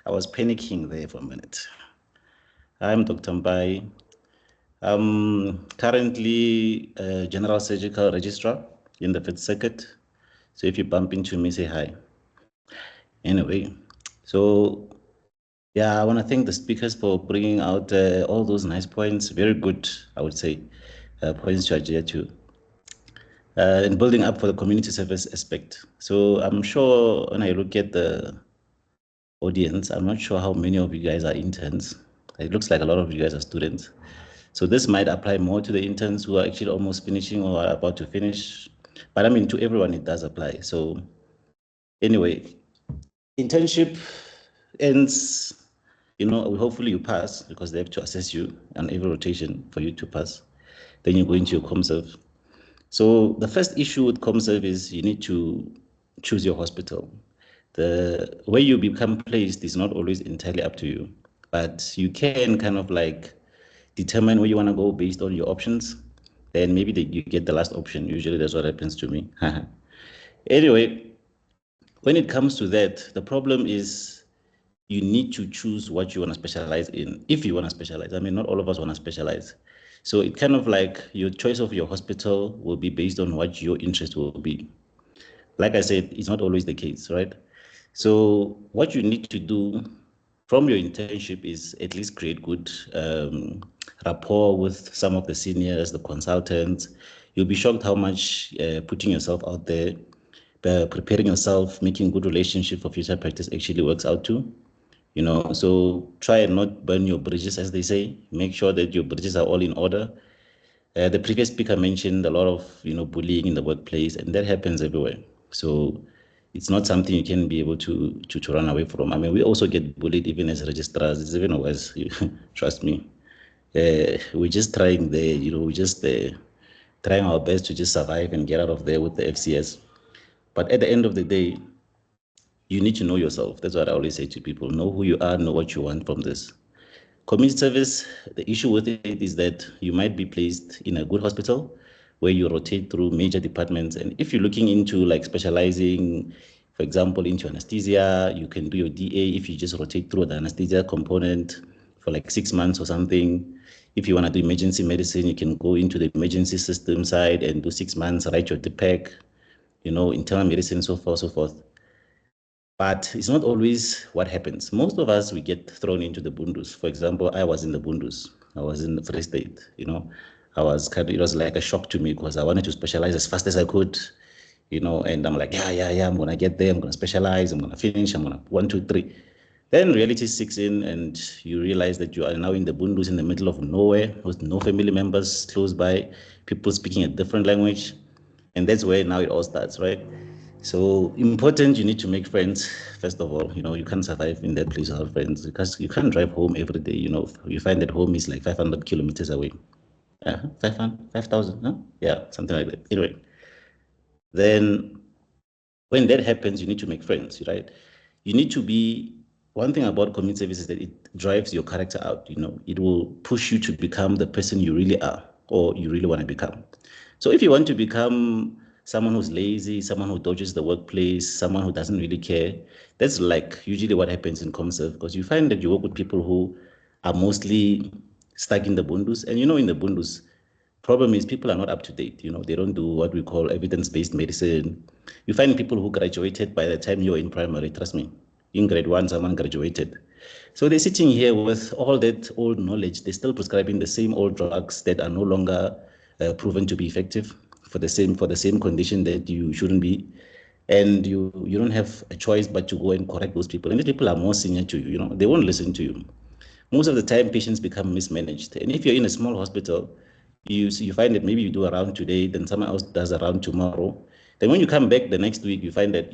I was panicking there for a minute. I'm Dr. Mpai. I'm currently a general surgical registrar in the Fifth Circuit. So if you bump into me, say hi. Anyway, so yeah, I want to thank the speakers for bringing out all those nice points. Very good, I would say, points to adhere to. And building up for the community service aspect. So I'm sure when I look at the audience, I'm not sure how many of you guys are interns. It looks like a lot of you guys are students. So this might apply more to the interns who are actually almost finishing or are about to finish. But I mean, to everyone, it does apply. So anyway, internship ends, hopefully you pass because they have to assess you on every rotation for you to pass. Then you go into your ComServe. So the first issue with ComServe is you need to choose your hospital. The way you become placed is not always entirely up to you, but you can kind of like determine where you want to go based on your options. Then maybe you get the last option. Usually that's what happens to me. Anyway, when it comes to that, the problem is you need to choose what you want to specialize in. If you want to specialize, I mean, not all of us want to specialize. So it kind of like your choice of your hospital will be based on what your interest will be. Like I said, it's not always the case, right? So what you need to do from your internship is at least create good rapport with some of the seniors, the consultants. You'll be shocked how much putting yourself out there, preparing yourself, making good relationship for future practice actually works out too. So try and not burn your bridges, as they say. Make sure that your bridges are all in order. The previous speaker mentioned a lot of bullying in the workplace, and that happens everywhere. So it's not something you can be able to run away from. I mean, we also get bullied even as registrars. It's even worse. Trust me. We're just trying there. We're just trying our best to just survive and get out of there with the FCS. But at the end of the day, you need to know yourself. That's what I always say to people. Know who you are, know what you want from this. Community service, the issue with it is that you might be placed in a good hospital where you rotate through major departments. And if you're looking into like specializing, for example, into anesthesia, you can do your DA if you just rotate through the anesthesia component for like 6 months or something. If you want to do emergency medicine, you can go into the emergency system side and do 6 months, write your DPEC, internal medicine, so forth, so forth. But it's not always what happens. Most of us, we get thrown into the bundus. For example, I was in the bundus. I was in the Free State, it was like a shock to me because I wanted to specialize as fast as I could, and I'm like, yeah, I'm going to get there. I'm going to specialize. I'm going to finish. I'm going to 1, 2, 3. Then reality sinks in and you realize that you are now in the bundus in the middle of nowhere with no family members close by, people speaking a different language. And that's where now it all starts, right? So important, you need to make friends. First of all, you can't survive in that place without friends because you can't drive home every day. You find that home is like 500 kilometers away. 5,000, no? Yeah, something like that. Anyway, then when that happens, you need to make friends, right? You need to be, one thing about community service is that it drives your character out. It will push you to become the person you really are or you really want to become. So if you want to become someone who's lazy, someone who dodges the workplace, someone who doesn't really care, that's like usually what happens in ComServe, because you find that you work with people who are mostly stuck in the bundus. And in the bundus, problem is people are not up to date. They don't do what we call evidence-based medicine. You find people who graduated by the time you're in primary, trust me, in grade 1, someone graduated. So they're sitting here with all that old knowledge. They're still prescribing the same old drugs that are no longer proven to be effective for the same condition that you shouldn't be. And you don't have a choice but to go and correct those people. And these people are more senior to you, they won't listen to you. Most of the time, patients become mismanaged. And if you're in a small hospital, you find that maybe you do a round today, then someone else does a round tomorrow. Then when you come back the next week, you find that,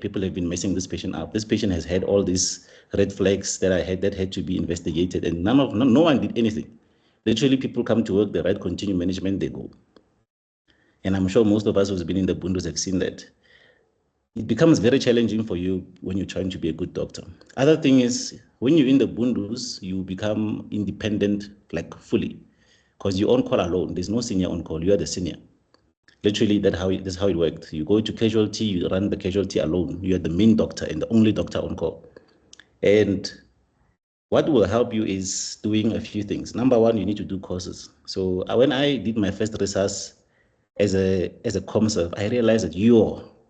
people have been messing this patient up. This patient has had all these red flags that had to be investigated, and no one did anything. Literally, people come to work, they write continuing management, they go. And I'm sure most of us who's been in the bundus have seen that. It becomes very challenging for you when you're trying to be a good doctor. Other thing is, when you're in the bundus, you become independent, like fully, because you're on call alone. There's no senior on call. You are the senior. Literally, that's how it worked. You go to casualty, you run the casualty alone. You are the main doctor and the only doctor on call. And what will help you is doing a few things. Number one, you need to do courses. So when I did my first research as a ComServe, I realized that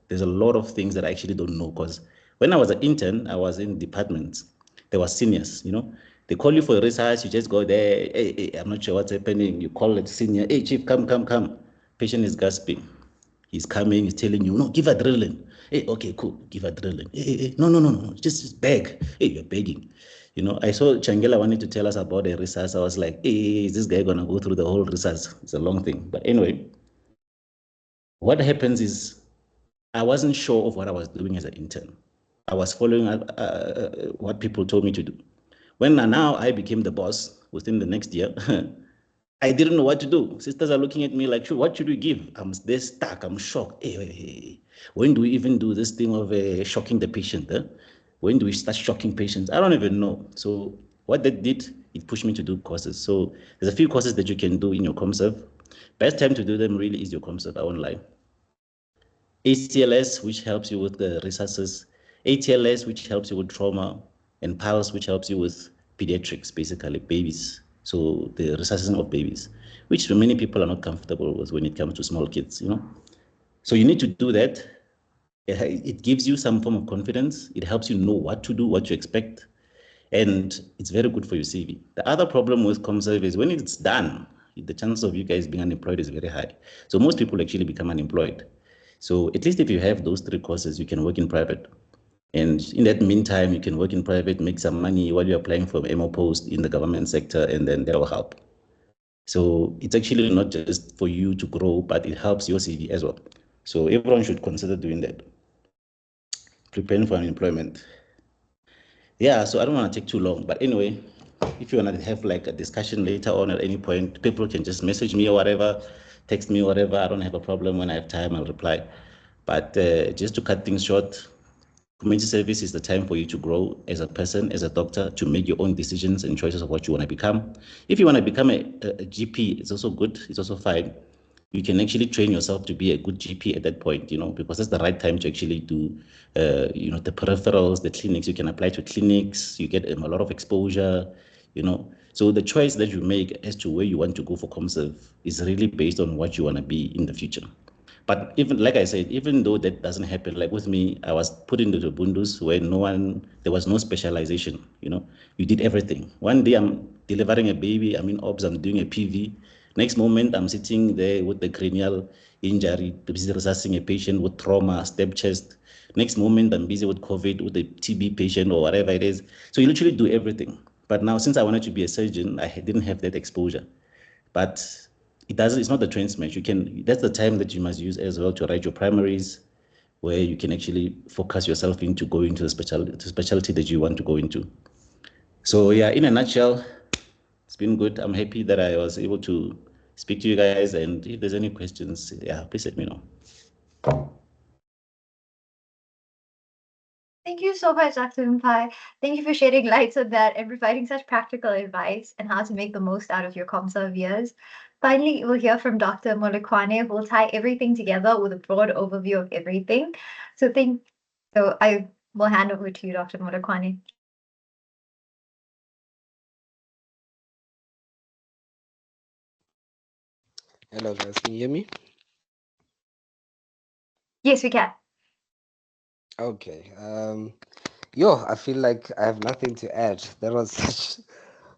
there's a lot of things that I actually don't know, because when I was an intern, I was in departments. There were seniors, They call you for a research, you just go there, hey, I'm not sure what's happening. You call the senior, hey, chief, come. Patient is gasping. He's coming, he's telling you, no, give adrenaline. Hey, okay, cool, give adrenaline. Hey, no, just beg. Hey, you're begging. I saw Tshangela wanted to tell us about the research. I was like, hey, is this guy gonna go through the whole research? It's a long thing. But anyway, what happens is I wasn't sure of what I was doing as an intern. I was following what people told me to do. When now I became the boss within the next year, I didn't know what to do. Sisters are looking at me like, what should we give? I'm there stuck. I'm shocked. Hey. When do we even do this thing of shocking the patient? When do we start shocking patients? I don't even know. So what that did, it pushed me to do courses. So there's a few courses that you can do in your ComServe. Best time to do them really is your ComServe online. ACLS, which helps you with the resources. ATLS, which helps you with trauma. And PALS, which helps you with pediatrics, basically babies. So the resuscitation of babies, which many people are not comfortable with when it comes to small kids, So you need to do that. It gives you some form of confidence. It helps you know what to do, what to expect. And it's very good for your CV. The other problem with ComServe is when it's done, the chance of you guys being unemployed is very high. So most people actually become unemployed. So at least if you have those 3 courses, you can work in private. And in that meantime, you can work in private, make some money while you're applying for MO post in the government sector, and then that will help. So it's actually not just for you to grow, but it helps your CV as well. So everyone should consider doing that. Preparing for unemployment. Yeah, so I don't want to take too long, but anyway, if you want to have like a discussion later on at any point, people can just message me or whatever, text me or whatever. I don't have a problem. When I have time, I'll reply. But just to cut things short, Community service is the time for you to grow as a person, as a doctor, to make your own decisions and choices of what you want to become. If you want to become a GP, it's also good, it's also fine. You can actually train yourself to be a good GP at that point, because that's the right time to actually do, the peripherals, the clinics. You can apply to clinics, you get a lot of exposure, So the choice that you make as to where you want to go for ComServe is really based on what you want to be in the future. But even like I said, even though that doesn't happen, like with me, I was put into the bundus where there was no specialization. You did everything. One day I'm delivering a baby, I'm in ops, I'm doing a PV. Next moment I'm sitting there with the cranial injury, busy resuscitating a patient with trauma, step chest. Next moment I'm busy with COVID, with a TB patient or whatever it is. So you literally do everything. But now, since I wanted to be a surgeon, I didn't have that exposure. But it's not the train smash. That's the time that you must use as well to write your primaries, where you can actually focus yourself into going to the specialty that you want to go into. So yeah, in a nutshell, it's been good. I'm happy that I was able to speak to you guys, and if there's any questions, yeah, please let me know. Thank you so much, Dr. Mpai. Thank you for shedding light on that and providing such practical advice on how to make the most out of your ComServe years. Finally, we'll hear from Dr. Molekwane, who will tie everything together with a broad overview of everything. So I will hand over to you, Dr. Molekwane. Hello guys, can you hear me? Yes, we can. Okay. I feel like I have nothing to add. That was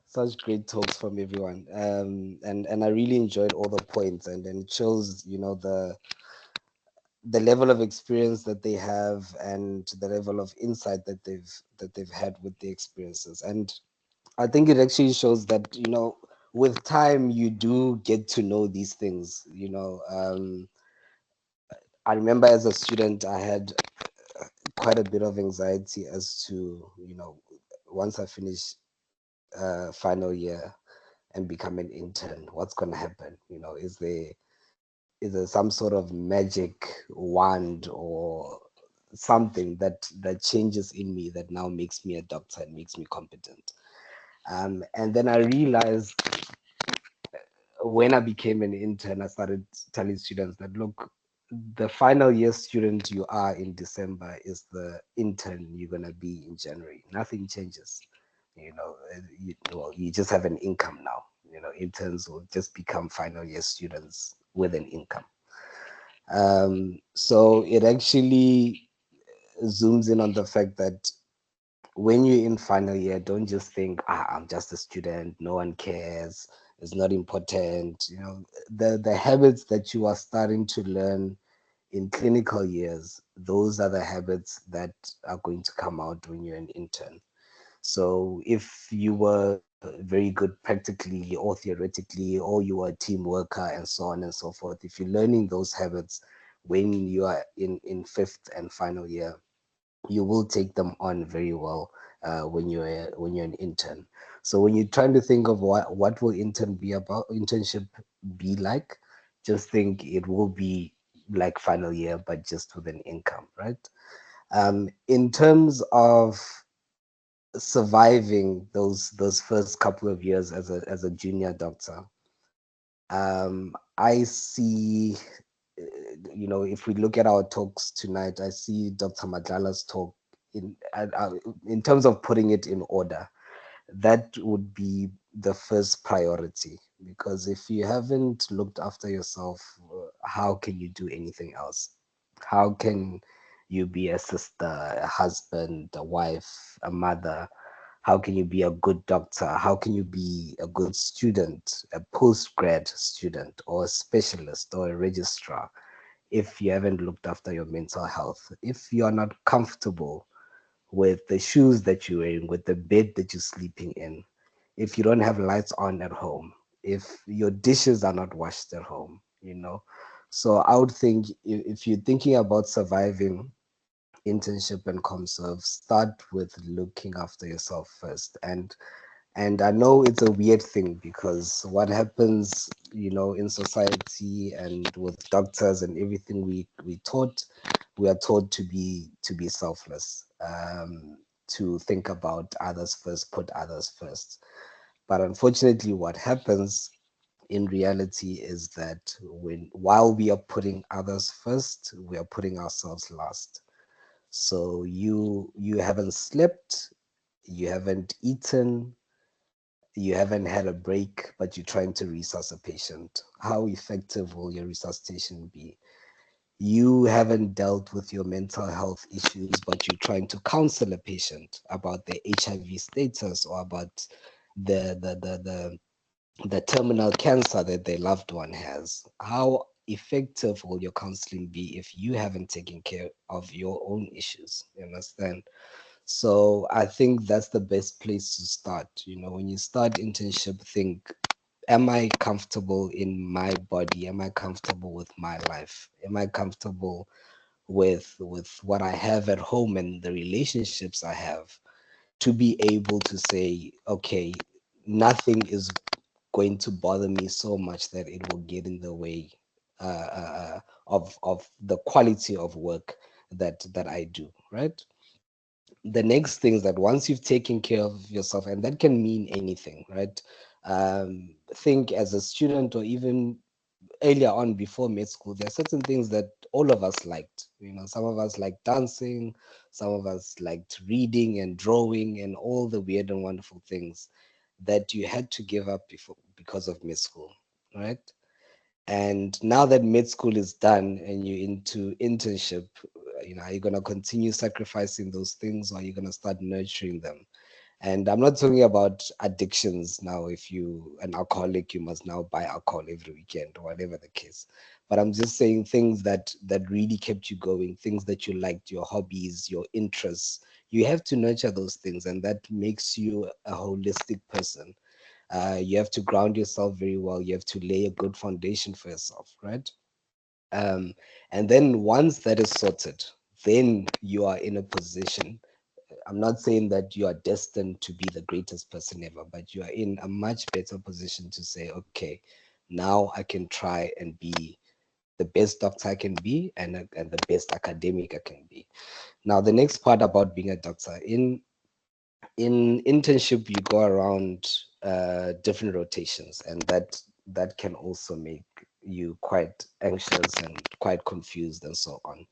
such great talks from everyone. And I really enjoyed all the points, and then it shows, the level of experience that they have and the level of insight that they've had with the experiences. And I think it actually shows that, with time you do get to know these things. I remember as a student I had quite a bit of anxiety as to, once I finish final year and become an intern, what's going to happen? Is there some sort of magic wand or something that changes in me that now makes me a doctor and makes me competent? And then I realized when I became an intern, I started telling students that, look, the final year student you are in December is the intern you're going to be in January. Nothing changes. You just have an income now. Interns will just become final year students with an income. So it actually zooms in on the fact that when you're in final year, don't just think, I'm just a student, no one cares, it's not important. The habits that you are starting to learn in clinical years, those are the habits that are going to come out when you're an intern. So if you were very good practically or theoretically, or you are a team worker and so on and so forth, if you're learning those habits when you are in fifth and final year, you will take them on very well when you're an intern. So when you're trying to think of what will internship be like, just think it will be like final year, but just with an income, right? In terms of surviving those first couple of years as a junior doctor, I see, if we look at our talks tonight, I see Dr. Madlala's talk in terms of putting it in order. That would be the first priority, because if you haven't looked after yourself, how can you do anything else? How can you be a sister, a husband, a wife, a mother? How can you be a good doctor? How can you be a good student, a postgrad student, or a specialist, or a registrar, if you haven't looked after your mental health? If you're not comfortable with the shoes that you're wearing, with the bed that you're sleeping in, if you don't have lights on at home, if your dishes are not washed at home, So I would think, if you're thinking about surviving internship and ComServe, start with looking after yourself first. And I know it's a weird thing, because what happens, in society and with doctors and everything we are taught to be selfless. to think about others first, put others first. But unfortunately, what happens in reality is that while we are putting others first, we are putting ourselves last. So you haven't slept, you haven't eaten, you haven't had a break, but you're trying to resuscitate a patient. How effective will your resuscitation be? You haven't dealt with your mental health issues, but you're trying to counsel a patient about their HIV status or about the terminal cancer that their loved one has. How effective will your counseling be if you haven't taken care of your own issues? You understand? So I think that's the best place to start. When you start internship, think, am I comfortable in my body? Am I comfortable with my life? Am I comfortable with what I have at home and the relationships I have, to be able to say, okay, nothing is going to bother me so much that it will get in the way of the quality of work that I do, right? The next thing is that once you've taken care of yourself, and that can mean anything, right? Think as a student or even earlier on before med school, there are certain things that all of us liked. Some of us liked dancing, some of us liked reading and drawing and all the weird and wonderful things that you had to give up because of med school, right? And now that med school is done and you're into internship, are you going to continue sacrificing those things, or are you going to start nurturing them? And I'm not talking about addictions now. If you an alcoholic, you must now buy alcohol every weekend or whatever the case. But I'm just saying things that really kept you going, things that you liked, your hobbies, your interests. You have to nurture those things, and that makes you a holistic person. You have to ground yourself very well. You have to lay a good foundation for yourself, right? And then once that is sorted, then you are in a position. I'm not saying that you are destined to be the greatest person ever, but you are in a much better position to say, okay, now I can try and be the best doctor I can be, and the best academic I can be. Now, the next part about being a doctor, in internship, you go around different rotations, and that can also make you quite anxious and quite confused and so on.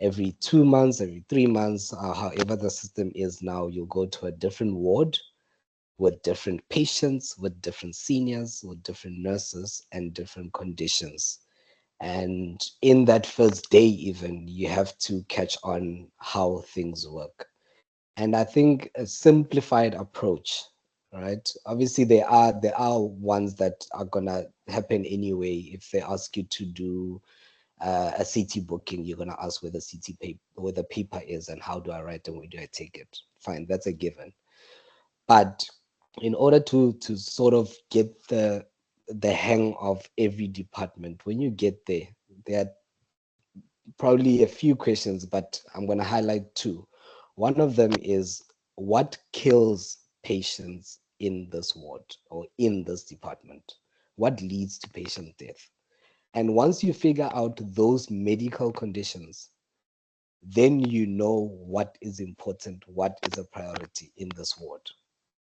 Every 2 months, every 3 months, however the system is now, you'll go to a different ward with different patients, with different seniors, with different nurses, and different conditions. And in that first day, even, you have to catch on how things work. And I think a simplified approach, right? Obviously, there are ones that are gonna happen anyway. If they ask you to do a CT booking, you're gonna ask where the where the paper is, and how do I write and where do I take it? Fine, that's a given. But in order to sort of get the hang of every department, when you get there, there are probably a few questions, but I'm going to highlight two. One of them is, what kills patients in this ward or in this department? What leads to patient death? And once you figure out those medical conditions, then you know what is important, what is a priority in this ward.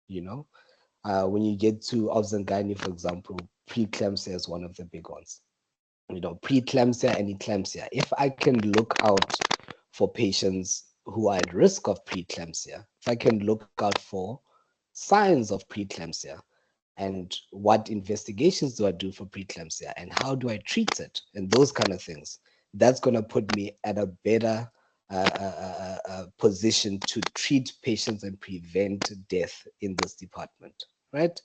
You know, when you get to obs and gynae, for example, preeclampsia is one of the big ones. Preeclampsia and eclampsia. If I can look out for patients who are at risk of preeclampsia, if I can look out for signs of preeclampsia, and what investigations do I do for preeclampsia, and how do I treat it, and those kind of things, that's going to put me at a better position to treat patients and prevent death in this department, right?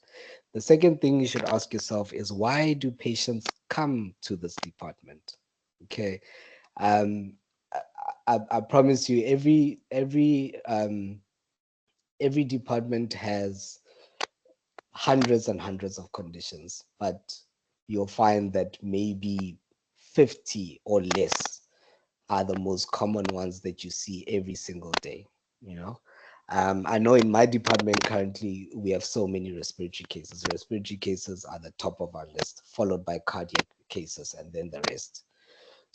The second thing you should ask yourself is, why do patients come to this department? Okay. Um, I promise you, every department has hundreds and hundreds of conditions, but you'll find that maybe 50 or less are the most common ones that you see every single day. I know in my department currently we have so many respiratory cases. Respiratory cases are the top of our list, followed by cardiac cases, and then the rest.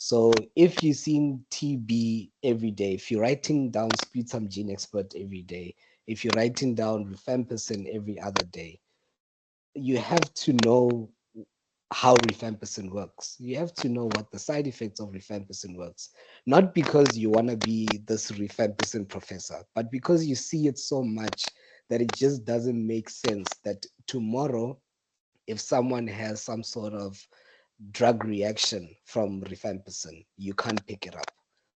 So if you're seeing TB every day, if you're writing down sputum gene expert every day, if you're writing down rifampicin every other day, you have to know how rifampicin works. You have to know what the side effects of rifampicin works. Not because you want to be this rifampicin professor, but because you see it so much that it just doesn't make sense that tomorrow, if someone has some sort of drug reaction from rifampicin, you can't pick it up.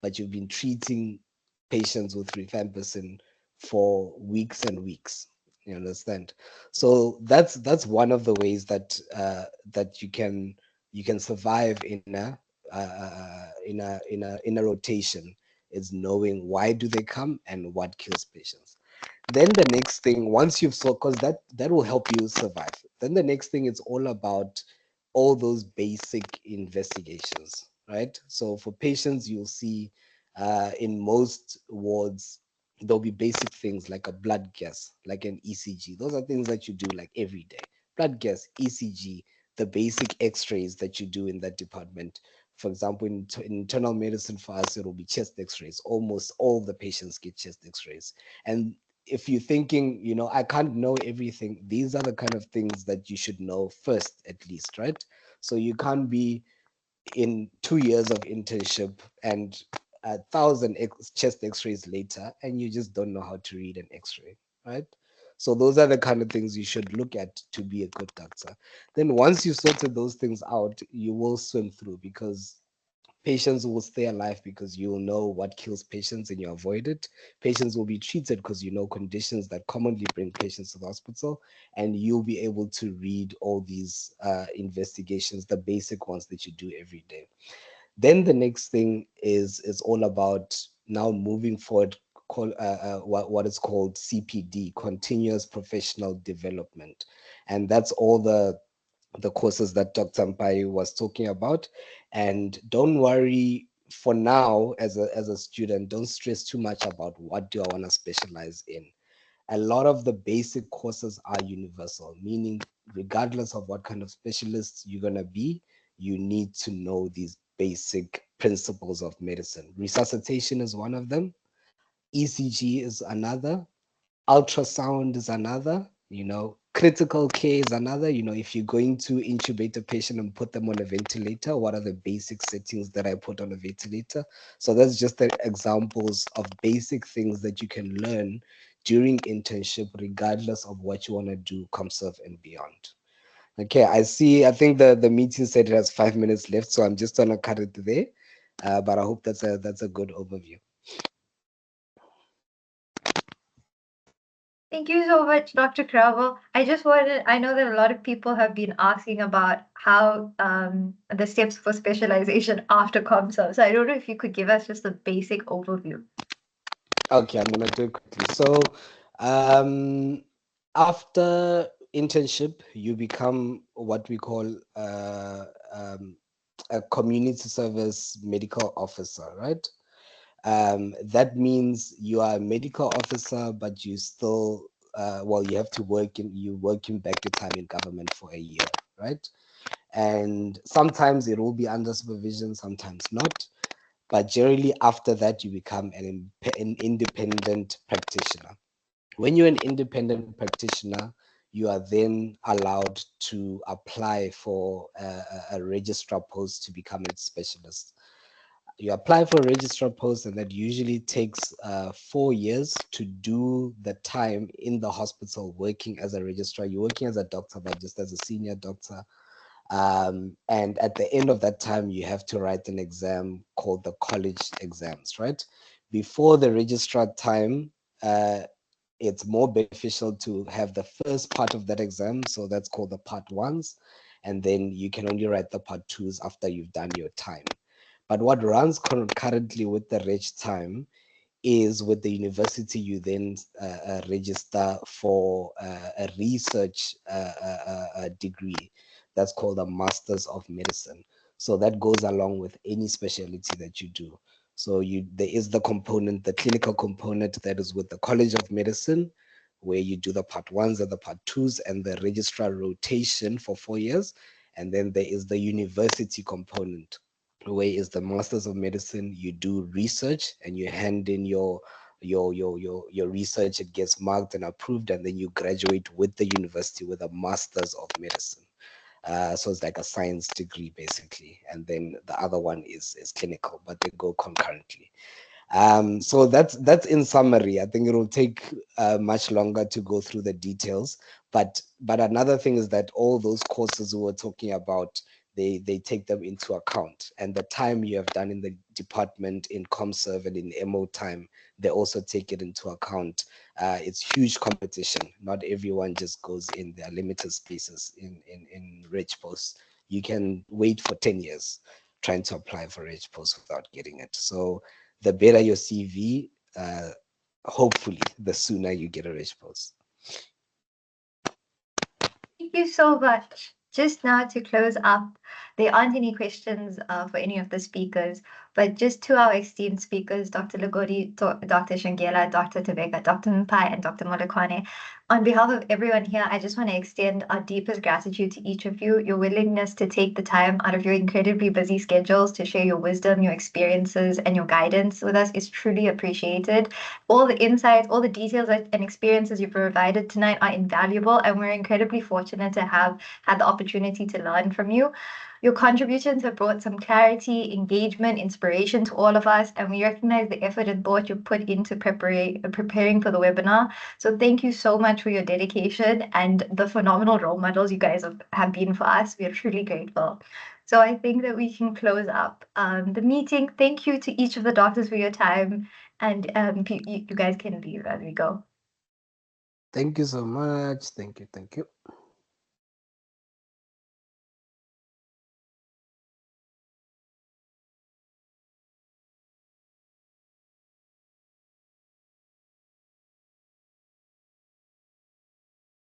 But you've been treating patients with rifampicin for weeks and weeks. You understand? So that's one of the ways that that you can survive in a rotation, is knowing why do they come and what kills patients. Then the next thing, once you've saw, because that will help you survive. Then the next thing is all about all those basic investigations, right? So for patients, you'll see in most wards, there'll be basic things like a blood gas, like an ECG. Those are things that you do like every day. Blood gas, ECG, the basic x-rays that you do in that department. For example, in internal medicine for us, it will be chest x-rays. Almost all the patients get chest x-rays. And if you're thinking, I can't know everything, these are the kind of things that you should know first, at least, right? So you can't be in 2 years of internship and 1,000 chest x-rays later, and you just don't know how to read an x-ray, right? So those are the kind of things you should look at to be a good doctor. Then once you sorted those things out, you will swim through, because patients will stay alive because you'll know what kills patients and you avoid it. Patients will be treated because you know conditions that commonly bring patients to the hospital, and you'll be able to read all these investigations, the basic ones that you do every day. Then the next thing is all about now moving forward, what is called CPD, continuous professional development, and that's all the courses that Dr. Mpai was talking about. And don't worry for now, as a student, don't stress too much about what do I want to specialize in. A lot of the basic courses are universal, meaning regardless of what kind of specialist you're going to be, you need to know these basic principles of medicine. Resuscitation is one of them. ECG is another. Ultrasound is another. Critical care is another. If you're going to intubate a patient and put them on a ventilator, what are the basic settings that I put on a ventilator? So that's just the examples of basic things that you can learn during internship, regardless of what you want to do, ComServe and beyond. Okay, I think the meeting said it has 5 minutes left, so I'm just gonna cut it there. But I hope that's a good overview. Thank you so much, Dr. Kravel. I know that a lot of people have been asking about how the steps for specialization after ComServe. So I don't know if you could give us just a basic overview. Okay, I'm gonna do it quickly. So after internship, you become what we call a community service medical officer, right? That means you are a medical officer, but you still, you have to you working back your time in government for a year, right? And sometimes it will be under supervision, sometimes not. But generally after that, you become an independent practitioner. When you're an independent practitioner, you are then allowed to apply for a registrar post to become a specialist. You apply for a registrar post, and that usually takes 4 years to do the time in the hospital working as a registrar. You're working as a doctor, but just as a senior doctor. And at the end of that time, you have to write an exam called the college exams, right? Before the registrar time, it's more beneficial to have the first part of that exam. So that's called the part ones. And then you can only write the part twos after you've done your time. But what runs concurrently with the reg time is with the university, you then register for a research degree that's called a Masters of Medicine. So that goes along with any specialty that you do. So there is the component, the clinical component, that is with the College of Medicine, where you do the part ones and the part twos and the registrar rotation for 4 years. And then there is the university component, way is the Masters of Medicine. You do research and you hand in your research. It gets marked and approved, and then you graduate with the university with a Masters of Medicine. So it's like a science degree basically, and then the other one is clinical, but they go concurrently. So that's in summary. I think it will take much longer to go through the details, but another thing is that all those courses we were talking about, they take them into account, and the time you have done in the department in ComServe and in MO time, they also take it into account. It's huge competition. Not everyone just goes in. There are limited spaces in Rich Post. You can wait for 10 years trying to apply for Rich Post without getting it. So the better your CV, hopefully the sooner you get a Rich Post. Thank you so much. Just now to close up, there aren't any questions for any of the speakers, but just to our esteemed speakers, Dr. Legodi, Dr. Tshangela, Dr. Thobeka, Dr. Mpai, and Dr. Molokwane, on behalf of everyone here, I just want to extend our deepest gratitude to each of you. Your willingness to take the time out of your incredibly busy schedules to share your wisdom, your experiences, and your guidance with us is truly appreciated. All the insights, all the details and experiences you provided tonight are invaluable, and we're incredibly fortunate to have had the opportunity to learn from you. Your contributions have brought some clarity, engagement, inspiration to all of us, and we recognize the effort and thought you put into preparing for the webinar. So thank you so much for your dedication and the phenomenal role models you guys have been for us. We are truly grateful. So I think that we can close up the meeting. Thank you to each of the doctors for your time, and you guys can leave as we go. Thank you so much. Thank you.